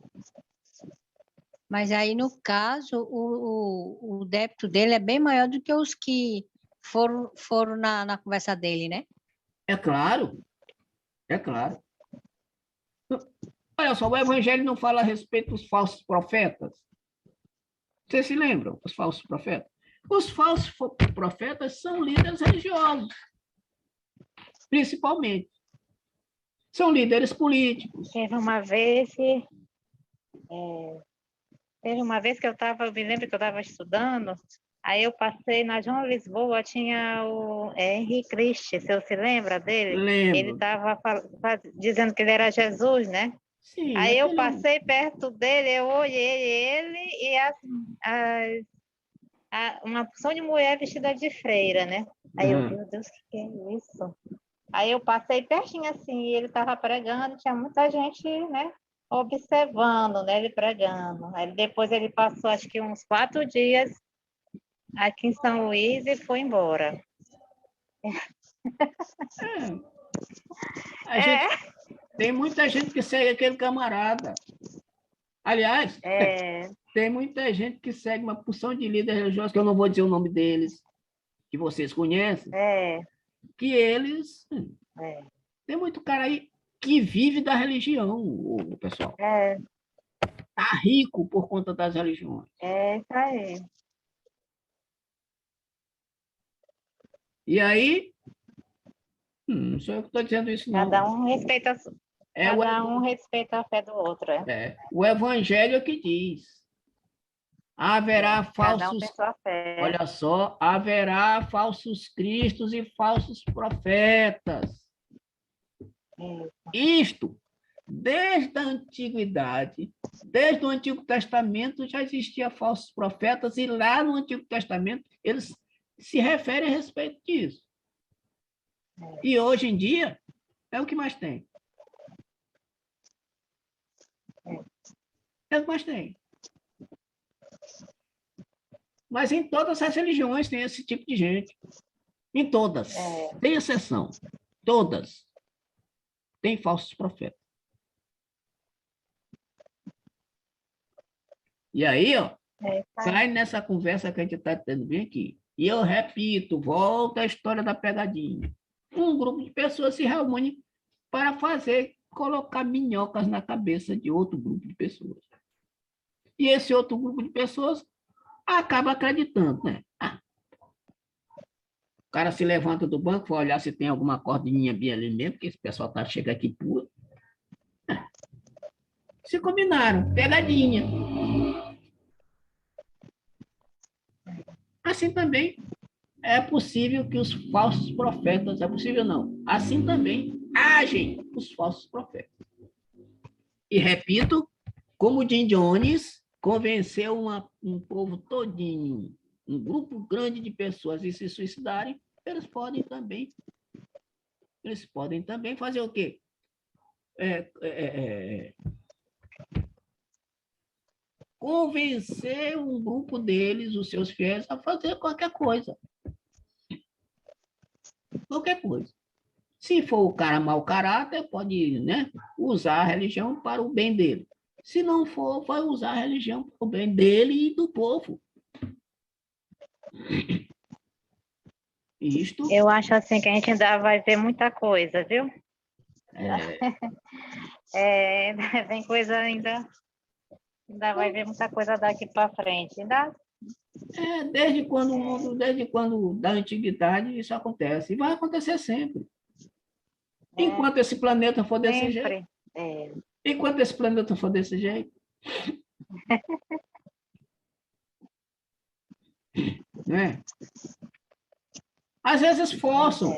Mas aí, no caso, o débito dele é bem maior do que os que foram na conversa dele, né? É claro. É claro. Olha só, o Evangelho não fala a respeito dos falsos profetas. Vocês se lembram, os falsos profetas? Os falsos profetas são líderes religiosos, principalmente. São líderes políticos. Teve uma vez que eu me lembro que eu estava estudando, aí eu passei na João Lisboa, tinha o Henrique Cristi, você se lembra dele? Lembro. Ele estava dizendo que ele era Jesus, né? Sim, aí eu passei perto dele, eu olhei ele e uma porção de mulher vestida de freira, né? Aí eu, meu Deus, o que é isso? Aí eu passei pertinho assim, e ele estava pregando, tinha muita gente, né, observando, né, ele pregando. Aí depois ele passou, acho que uns 4 dias aqui em São Luís e foi embora. Tem muita gente que segue aquele camarada. Aliás, tem muita gente que segue uma porção de líderes religiosos, que eu não vou dizer o nome deles, que vocês conhecem, que eles... Tem muito cara aí que vive da religião, o pessoal. Tá rico por conta das religiões. Isso aí. E aí, não sou eu que estou dizendo isso, não. Cada um respeita a fé do outro. O Evangelho é que diz. Haverá falsos... Olha só, haverá falsos cristos e falsos profetas. Isto Desde a antiguidade, desde o Antigo Testamento, já existia falsos profetas, e lá no Antigo Testamento eles se referem a respeito disso. E hoje em dia, é o que mais tem. É o que mais tem. Mas em todas as religiões tem esse tipo de gente. Em todas. Tem exceção. Todas. Tem falsos profetas. E aí, ó, cai nessa conversa que a gente está tendo bem aqui. E eu repito, volta à história da pegadinha. Um grupo de pessoas se reúne para colocar minhocas na cabeça de outro grupo de pessoas. E esse outro grupo de pessoas acaba acreditando, né? O cara se levanta do banco, vai olhar se tem alguma cordinha bem ali mesmo, porque esse pessoal chega aqui puro. Se combinaram, pegadinha. Assim também é possível que os falsos profetas, é possível não, assim também agem os falsos profetas. E repito, como Jim Jones convenceu um povo todinho, um grupo grande de pessoas a se suicidarem, eles podem também fazer o quê? Convencer um grupo deles, os seus fiéis, a fazer qualquer coisa. Qualquer coisa. Se for o cara mau caráter, pode, né, usar a religião para o bem dele. Se não for, vai usar a religião para o bem dele e do povo. Isto. Eu acho assim que a gente ainda vai ver muita coisa, viu? Vem coisa ainda vai ver muita coisa daqui para frente. Desde quando da antiguidade isso acontece. E vai acontecer sempre. Enquanto esse planeta for desse jeito. Enquanto esse planeta for desse jeito. Né? Às vezes forçam.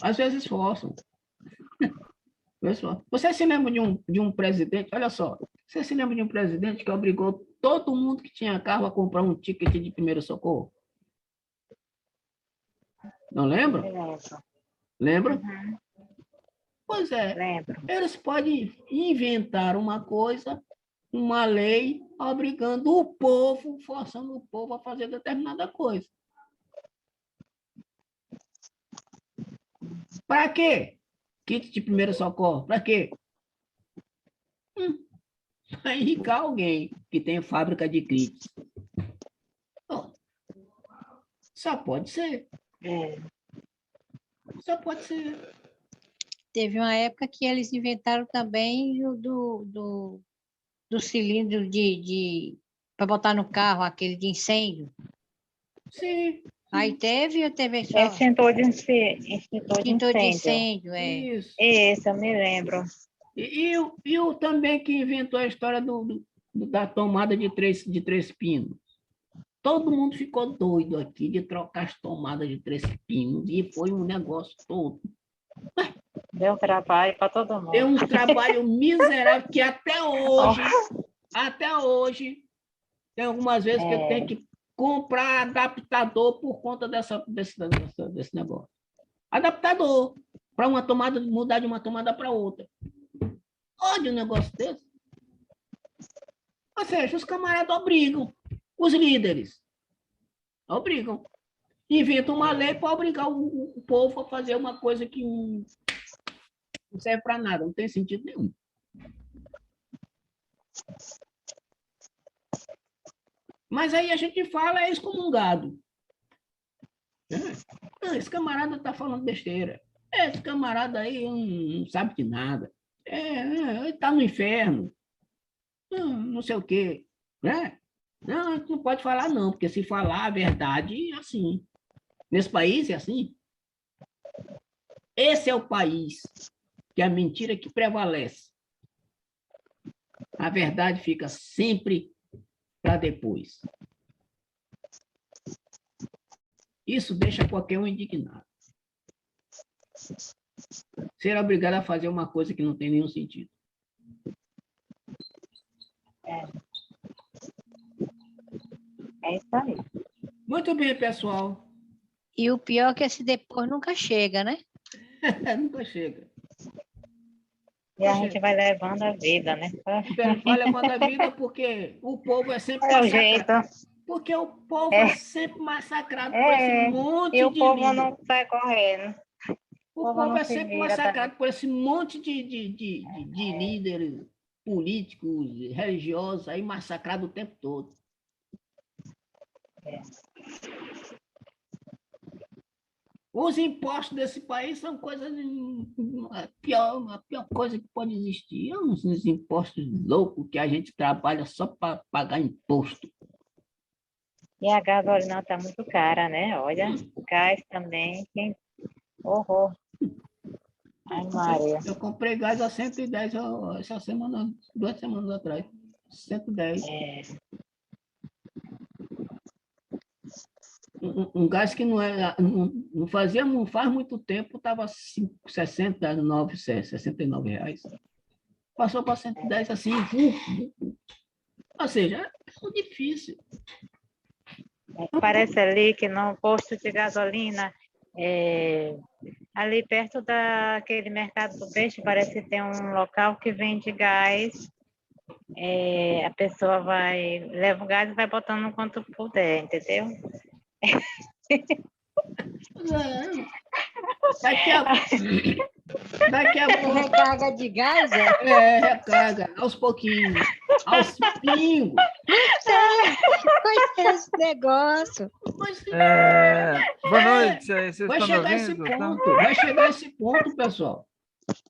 Às vezes forçam. Você se lembra de um presidente? Olha só. Você se lembra de um presidente que obrigou todo mundo que tinha carro a comprar um ticket de primeiro socorro? Não lembra? Lembra? Uhum. Pois é. Lembro. Eles podem inventar uma coisa, uma lei, obrigando o povo, forçando o povo a fazer determinada coisa. Para quê? Kit de primeiro socorro. Para quê? Para enricar alguém que tem fábrica de kits. Só pode ser. Só pode ser. Teve uma época que eles inventaram também do cilindro para botar no carro, aquele de incêndio. Sim. Aí teve ou teve só? Extintor de incêndio, Isso. Isso, eu me lembro. E o também que inventou a história da tomada de três pinos. Todo mundo ficou doido aqui de trocar as tomadas de 3 pinos e foi um negócio todo. Deu trabalho para todo mundo. Deu um trabalho miserável que até hoje, tem algumas vezes que eu tenho que comprar adaptador por conta desse negócio. Adaptador, para uma tomada, mudar de uma tomada para outra. Olha um negócio desse. Ou seja, os camaradas obrigam, os líderes obrigam. Inventam uma lei para obrigar o povo a fazer uma coisa que não serve para nada, não tem sentido nenhum. Mas aí a gente fala é excomungado. Esse camarada está falando besteira. Esse camarada aí não sabe de nada. Ele está no inferno. Não sei o quê. Né? Não, a gente não pode falar não, porque se falar a verdade é assim. Nesse país é assim. Esse é o país que a mentira que prevalece. A verdade fica sempre para depois. Isso deixa qualquer um indignado. Ser obrigado a fazer uma coisa que não tem nenhum sentido. É isso aí. Muito bem, pessoal. E o pior é que esse depois nunca chega, né? Nunca chega. E a Poxa, gente vai levando a vida, né? vai levando a vida porque o povo é sempre É o jeito. massacrado. Porque o povo é sempre massacrado por esse monte E o de povo líder. não sai correndo. O povo povo não é se sempre vira também. massacrado por esse monte de líderes políticos, religiosos, aí massacrado o tempo todo. É. Os impostos desse país são coisas a pior coisa que pode existir. É uns impostos loucos que a gente trabalha só para pagar imposto. E a gasolina está muito cara, né? Olha, gás também. Horror. Ai, Maria. Eu comprei gás a 110 essa semana, 2 semanas atrás. 110. É, Um gás que não fazia, não faz muito tempo, estava 69, 69 reais. Passou para 110 assim. Ou seja, é difícil. parece ali que no posto de gasolina, ali perto daquele mercado do peixe, parece que tem um local que vende gás. A pessoa leva o gás e vai botando quanto puder, entendeu? Daqui a pouco. Recarga de gás, é? Recarga, aos pouquinhos, aos pingos. Conhece esse negócio. Boa noite, vocês Vai estão me chegar esse ouvindo? ponto, vai chegar esse ponto, pessoal.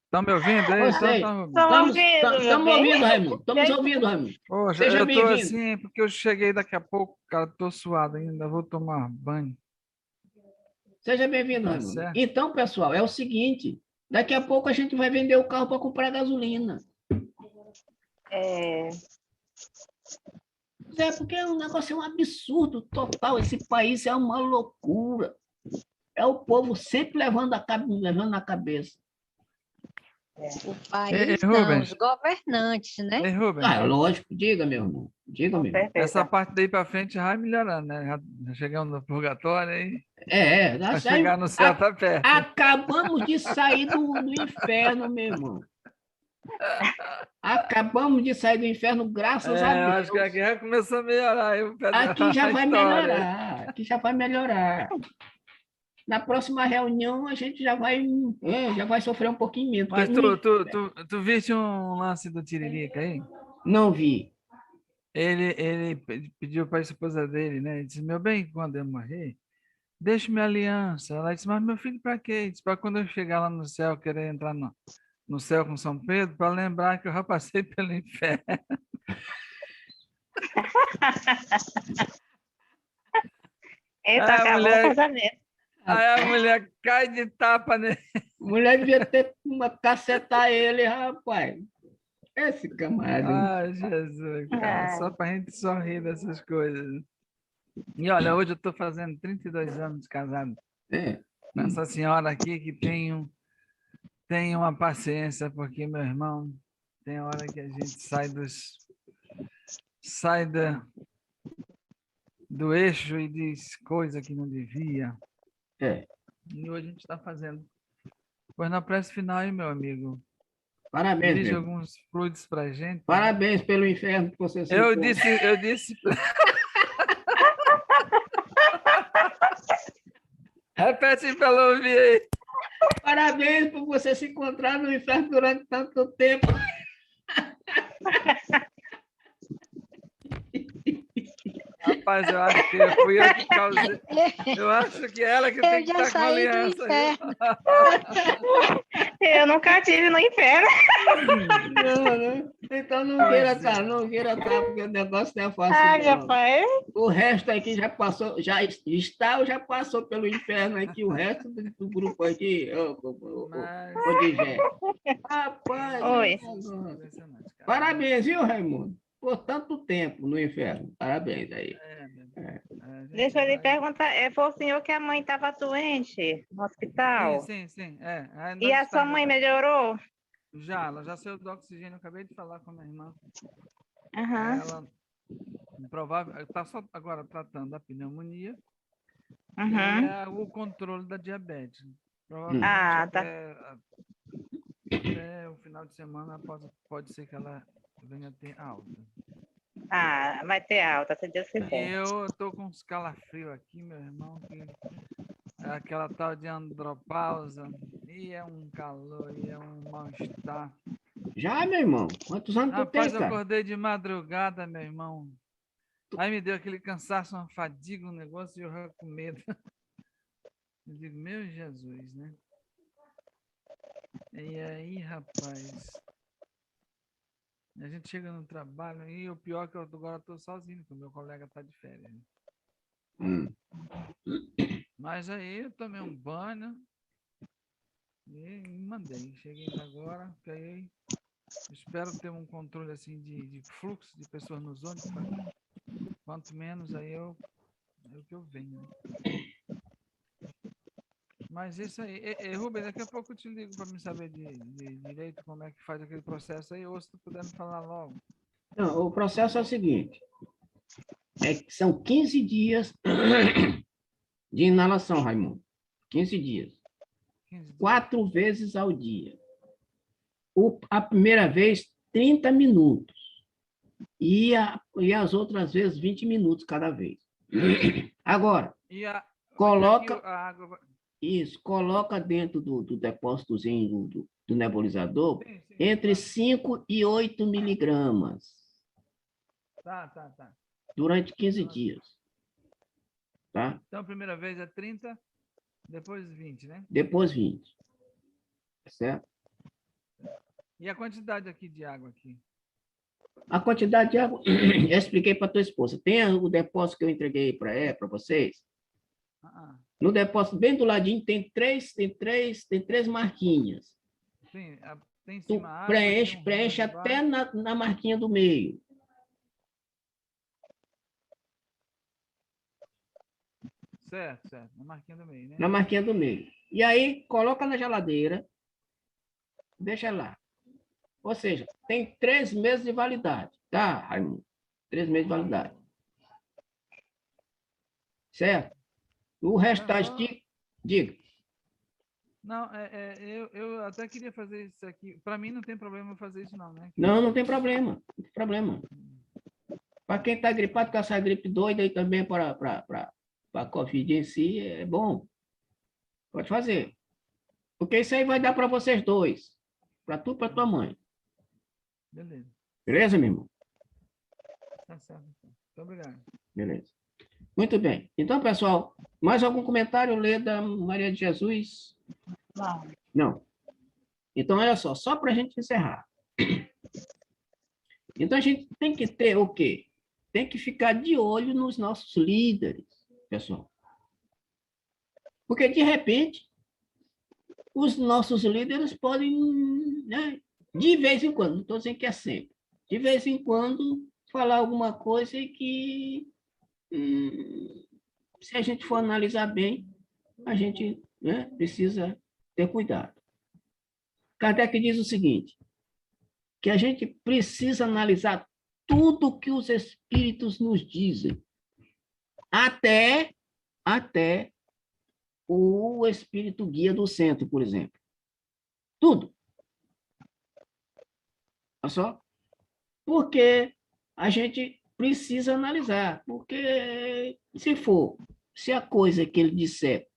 Estão me ouvindo aí? Vocês, Estamos ouvindo, estamos meu bem. ouvindo, Raimundo. Estamos ouvindo, Raimundo. Poxa, Seja eu estou bem-vindo. assim porque eu cheguei daqui a pouco, cara, estou suado ainda, vou tomar banho. Seja bem-vindo, Tá Raimundo. certo. Então, pessoal, é o seguinte, daqui a pouco a gente vai vender o carro para comprar gasolina. Porque o negócio é um absurdo total, esse país é uma loucura. É o povo sempre levando na cabeça. O país Ei, não, Rubens. os governantes, né? Ei, Rubens, Lógico, diga, meu irmão. Diga, Com meu irmão. certeza. essa parte daí para frente já vai melhorando, né? Já chegamos no purgatório aí, Nós vai chegar no céu, tá perto. acabamos de sair do inferno, meu irmão. Acabamos de sair do inferno, graças a Eu Deus. acho que aqui já começou a melhorar. Aqui já vai melhorar. melhorar. Aqui já vai melhorar. Na próxima reunião, a gente já vai sofrer um pouquinho menos. Mas porque tu viste um lance do Tiririca aí? não vi. Ele pediu para a esposa dele, né? Ele disse, meu bem, quando eu morrer, deixa minha aliança. Ela disse, mas meu filho, para quê? Ele disse, para quando eu chegar lá no céu, querer entrar no céu com São Pedro, para lembrar que eu já passei pelo inferno. Eita, Ah, acabou mulher. o casamento. Aí a mulher cai de tapa, né? Mulher devia ter cacetar ele, rapaz. Esse camarada. Ai, Jesus, cara, só para a gente sorrir dessas coisas. E olha, hoje eu estou fazendo 32 anos de casado com essa senhora aqui que tem uma paciência, porque, meu irmão, tem hora que a gente sai do eixo e diz coisa que não devia. E hoje a gente está fazendo. Pois na prece final aí, meu amigo. Parabéns, Dirige meu. alguns fluidos pra gente. Parabéns pelo inferno que você se Eu encontra. disse. Repete para eu ouvir aí. Parabéns por você se encontrar no inferno durante tanto tempo. Rapaz, eu acho que fui eu que causei. Eu acho que ela que tem que Eu já estar com saí do aliança. inferno. Eu nunca tive no inferno. Não. Então não queira estar, porque o negócio não é fácil. Ai, não. rapaz. O resto aqui já passou, já está ou já passou pelo inferno aqui, o resto do grupo aqui, o Digé. Rapaz, Oi. parabéns, viu, Raimundo? Por tanto tempo no inferno. Parabéns aí. Deixa eu lhe perguntar, foi o senhor que a mãe estava doente no hospital? Sim. E a sua mãe melhorou? Já, ela já saiu do oxigênio, eu acabei de falar com a minha irmã. Aham. Ela provável está só agora tratando da pneumonia e Uhum. o controle da diabetes. Provavelmente Ah, tá. até o final de semana pode ser que ela venha a ter alta. Ah, vai ter alta, se Deus E quiser. eu tô com uns calafrios aqui, meu irmão, que é aquela tal de andropausa, e é um calor, e é um mal-estar. Já, meu irmão? Quantos anos tu tem, Rapaz, eu cara? acordei de madrugada, meu irmão. Aí me deu aquele cansaço, uma fadiga, um negócio, e eu já com medo. Eu digo, meu Jesus, né? E aí, rapaz, a gente chega no trabalho, e o pior é que eu agora estou sozinho, porque o meu colega está de férias. Né? Hum. Mas aí eu tomei um banho e me mandei. Cheguei agora, que aí espero ter um controle assim de fluxo de pessoas nos ônibus. Quanto menos aí é o que eu venho. Né? Mas isso aí. Rubem, daqui a pouco eu te ligo para me saber de direito como é que faz aquele processo aí, ou se tu puder me falar logo. Não, o processo é o seguinte: são 15 dias de inalação, Raimundo. 15 dias. 15 dias. 4 vezes ao dia. A primeira vez, 30 minutos. E as outras vezes, 20 minutos cada vez. Agora, coloca a água... isso, coloca dentro do depósitozinho do nebulizador Sim, entre claro. 5 e 8 miligramas. Tá. Durante 15 dias. Tá? Então, a primeira vez é 30, depois 20, né? Depois 20. Certo? E a quantidade aqui de água aqui? A quantidade de água, eu expliquei para tua esposa. Tem o depósito que eu entreguei para vocês? No depósito, bem do ladinho, tem três marquinhas. Sim, tem em Tu cima água, preenche até na marquinha do meio. Certo, na marquinha do meio, né? Na marquinha do meio. E aí, coloca na geladeira, deixa lá. Ou seja, tem 3 meses de validade, tá, Raimundo? 3 meses de validade. Certo? O restante, diga. Não, eu até queria fazer isso aqui. Para mim não tem problema fazer isso não, né? Não tem problema. Não tem problema. Para quem está gripado com essa gripe doida aí também para a Covid em si, é bom. Pode fazer. Porque isso aí vai dar para vocês dois. Para tu e para tua mãe. Beleza. Beleza, meu irmão? Tá certo. Muito obrigado. Beleza. Muito bem. Então, pessoal, mais algum comentário, Lê, da Maria de Jesus? Não. Então, olha só para a gente encerrar. Então, a gente tem que ter o quê? Tem que ficar de olho nos nossos líderes, pessoal. Porque, de repente, os nossos líderes podem, né, de vez em quando, não estou dizendo que é sempre, de vez em quando, falar alguma coisa que, se a gente for analisar bem, a gente, né, precisa ter cuidado. Kardec diz o seguinte, que a gente precisa analisar tudo que os espíritos nos dizem, até o espírito guia do centro, por exemplo. Tudo. Olha só. Porque a gente precisa analisar. Porque se a coisa que ele disser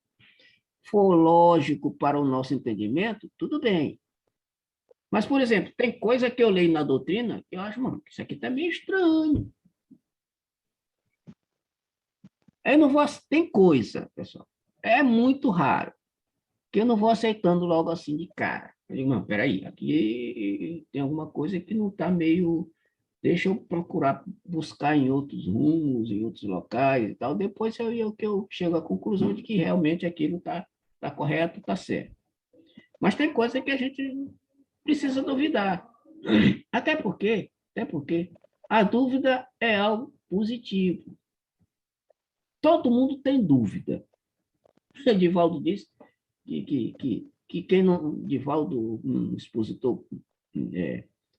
for lógico para o nosso entendimento, tudo bem. Mas, por exemplo, tem coisa que eu leio na doutrina que eu acho, mano, isso aqui está meio estranho. Eu não vou. Tem coisa, pessoal, é muito raro, que eu não vou aceitando logo assim de cara. Eu digo, não, peraí, aqui tem alguma coisa que não está meio. Deixa eu procurar buscar em outros rumos, em outros locais e tal. Depois eu chego à conclusão de que realmente aquilo está correto, está certo. Mas tem coisa que a gente precisa duvidar. Até porque a dúvida é algo positivo. Todo mundo tem dúvida. O Divaldo disse que quem não. Divaldo, um expositor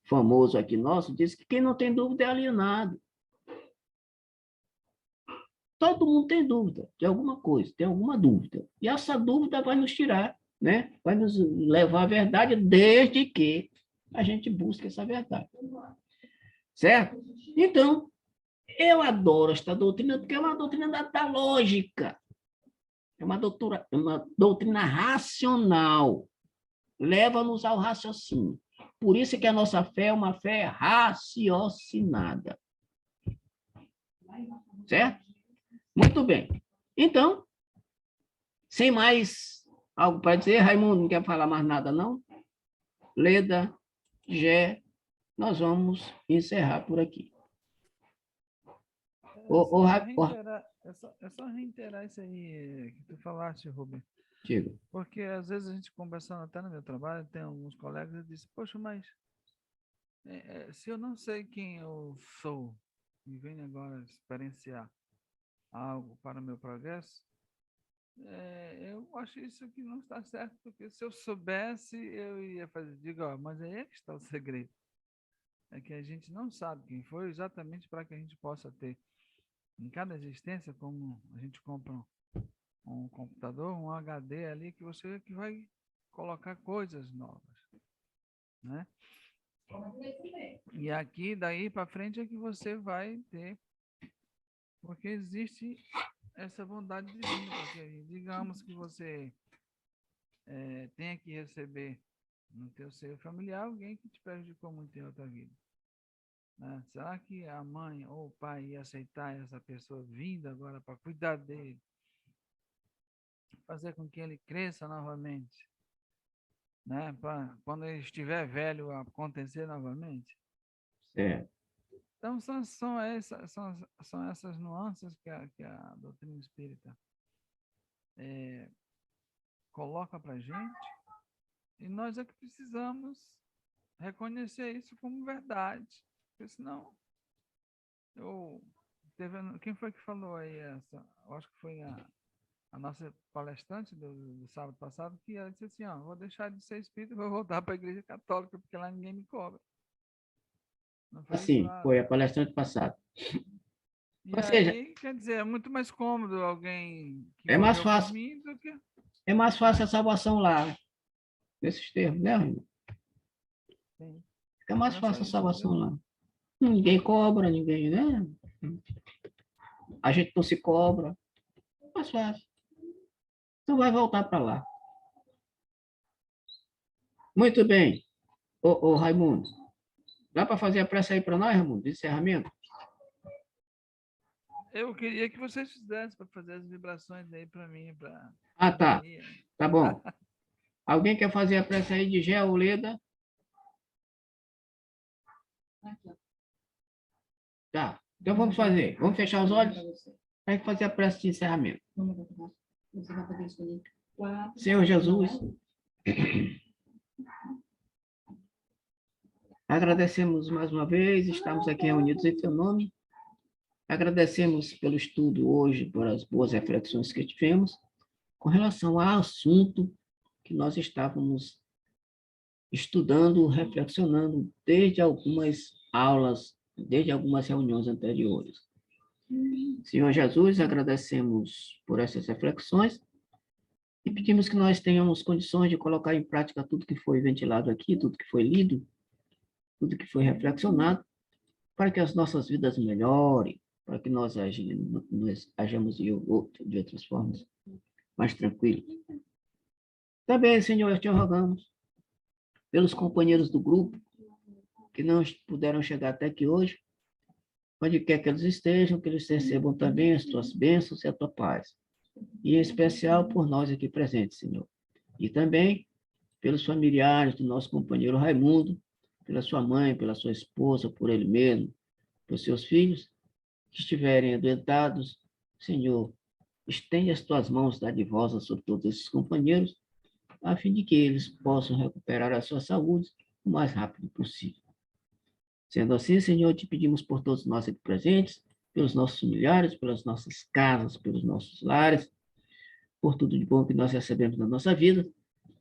famoso aqui nosso diz que quem não tem dúvida é alienado. Todo mundo tem dúvida de alguma coisa, tem alguma dúvida. E essa dúvida vai nos tirar, né? Vai nos levar à verdade desde que a gente busque essa verdade. Certo? Então, eu adoro esta doutrina porque é uma doutrina da lógica. É uma doutrina racional. Leva-nos ao raciocínio. Por isso que a nossa fé é uma fé raciocinada. Certo? Muito bem. Então, sem mais algo para dizer, Raimundo, não quer falar mais nada, não? Leda, Gé, nós vamos encerrar por aqui. É só reiterar isso aí que tu falaste, Rubem. Digo. Porque às vezes a gente conversando até no meu trabalho, tem alguns colegas que dizem, poxa, mas se eu não sei quem eu sou e venho agora experienciar algo para o meu progresso, eu acho isso que não está certo, porque se eu soubesse, eu ia fazer, digo, ó, mas aí é que está o segredo. É que a gente não sabe quem foi exatamente para que a gente possa ter em cada existência, como a gente compra um computador, um HD ali, que você que vai colocar coisas novas, né? E aqui, daí para frente, é que você vai ter, porque existe essa bondade divina, porque digamos que você tenha que receber no teu seio familiar alguém que te prejudicou muito em outra vida. Né? Será que a mãe ou o pai ia aceitar essa pessoa vindo agora para cuidar dele, fazer com que ele cresça novamente, né? Para quando ele estiver velho acontecer novamente? Certo. Então são essas nuances que a doutrina espírita coloca para a gente, e nós é que precisamos reconhecer isso como verdade, porque senão quem foi que falou aí essa? Eu acho que foi a nossa palestrante do sábado passado, que ela disse assim, ó, vou deixar de ser espírita e vou voltar para a igreja católica, porque lá ninguém me cobra. Não foi Assim, isso? foi a palestrante passada. E Ou aí, seja, quer dizer, é muito mais cômodo alguém que é mais morreu por fácil. mim do que... É mais fácil a salvação lá, nesses termos, né, irmão? Sim. Fica mais Não é só fácil a isso, salvação entendeu? lá. Ninguém cobra, ninguém, né? A gente não se cobra. Mais fácil. Então vai voltar para lá. Muito bem. Ô, Raimundo, dá para fazer a prece aí para nós, Raimundo, de encerramento? Eu queria que vocês fizessem para fazer as vibrações aí para mim, para... Ah, tá. Tá bom. Alguém quer fazer a prece aí de Gé ou Leda? Tá. Então vamos fazer. Vamos fechar os olhos para fazer a prece de encerramento. Senhor Jesus, agradecemos mais uma vez, estamos aqui reunidos em teu nome. Agradecemos pelo estudo hoje, por as boas reflexões que tivemos com relação ao assunto que nós estávamos estudando, reflexionando desde algumas aulas, desde algumas reuniões anteriores. Senhor Jesus, agradecemos por essas reflexões e pedimos que nós tenhamos condições de colocar em prática tudo que foi ventilado aqui, tudo que foi lido, tudo que foi reflexionado, para que as nossas vidas melhorem, para que nós hajamos de outras formas mais tranquilos. Também, Senhor, te rogamos pelos companheiros do grupo que não puderam chegar até aqui hoje, onde quer que eles estejam, que eles recebam também as tuas bênçãos e a tua paz. E em especial por nós aqui presentes, Senhor. E também pelos familiares do nosso companheiro Raimundo, pela sua mãe, pela sua esposa, por ele mesmo, por seus filhos, que estiverem adoentados, Senhor, estende as tuas mãos dadivosas sobre todos esses companheiros, a fim de que eles possam recuperar a sua saúde o mais rápido possível. Sendo assim, Senhor, te pedimos por todos nós aqui presentes, pelos nossos familiares, pelas nossas casas, pelos nossos lares, por tudo de bom que nós recebemos na nossa vida,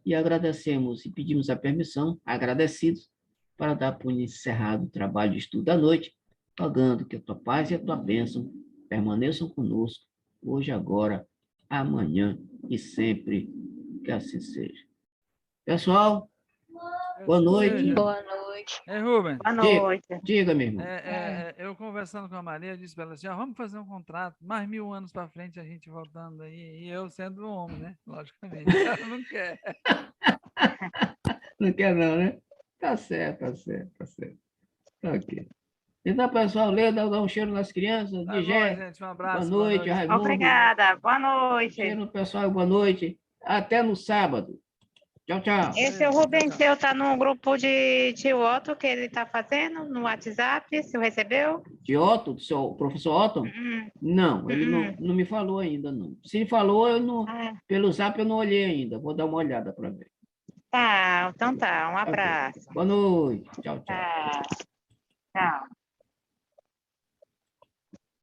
e agradecemos e pedimos a permissão, agradecidos, para dar por encerrado o trabalho de estudo da noite, rogando que a tua paz e a tua bênção permaneçam conosco, hoje, agora, amanhã e sempre, que assim seja. Pessoal, boa noite. Boa noite. Rubens, Boa noite. Diga, meu irmão. eu conversando com a Maria, eu disse para ela assim, ó, vamos fazer um contrato, mais 1000 anos para frente a gente voltando aí, e eu sendo um homem, né? Logicamente, ela não quer. Não quer não, né? Tá certo, tá certo, tá certo. Tá ok. Então, pessoal, dá um cheiro nas crianças. Tá bom, gente, um abraço. Boa noite, Raimundo. Obrigada. Boa noite. Cheiro no pessoal, boa noite. Até no sábado. Tchau, tchau. Esse é o Rubens seu, tá no grupo de tio Otto que ele tá fazendo no WhatsApp, se recebeu? De Otto, do seu professor Otto? Não, ele não me falou ainda, não. Se ele falou, eu não, pelo Zap eu não olhei ainda. Vou dar uma olhada para ver. Tá, então tá. Um abraço. Boa noite. Tchau, tchau. Tá. Tchau.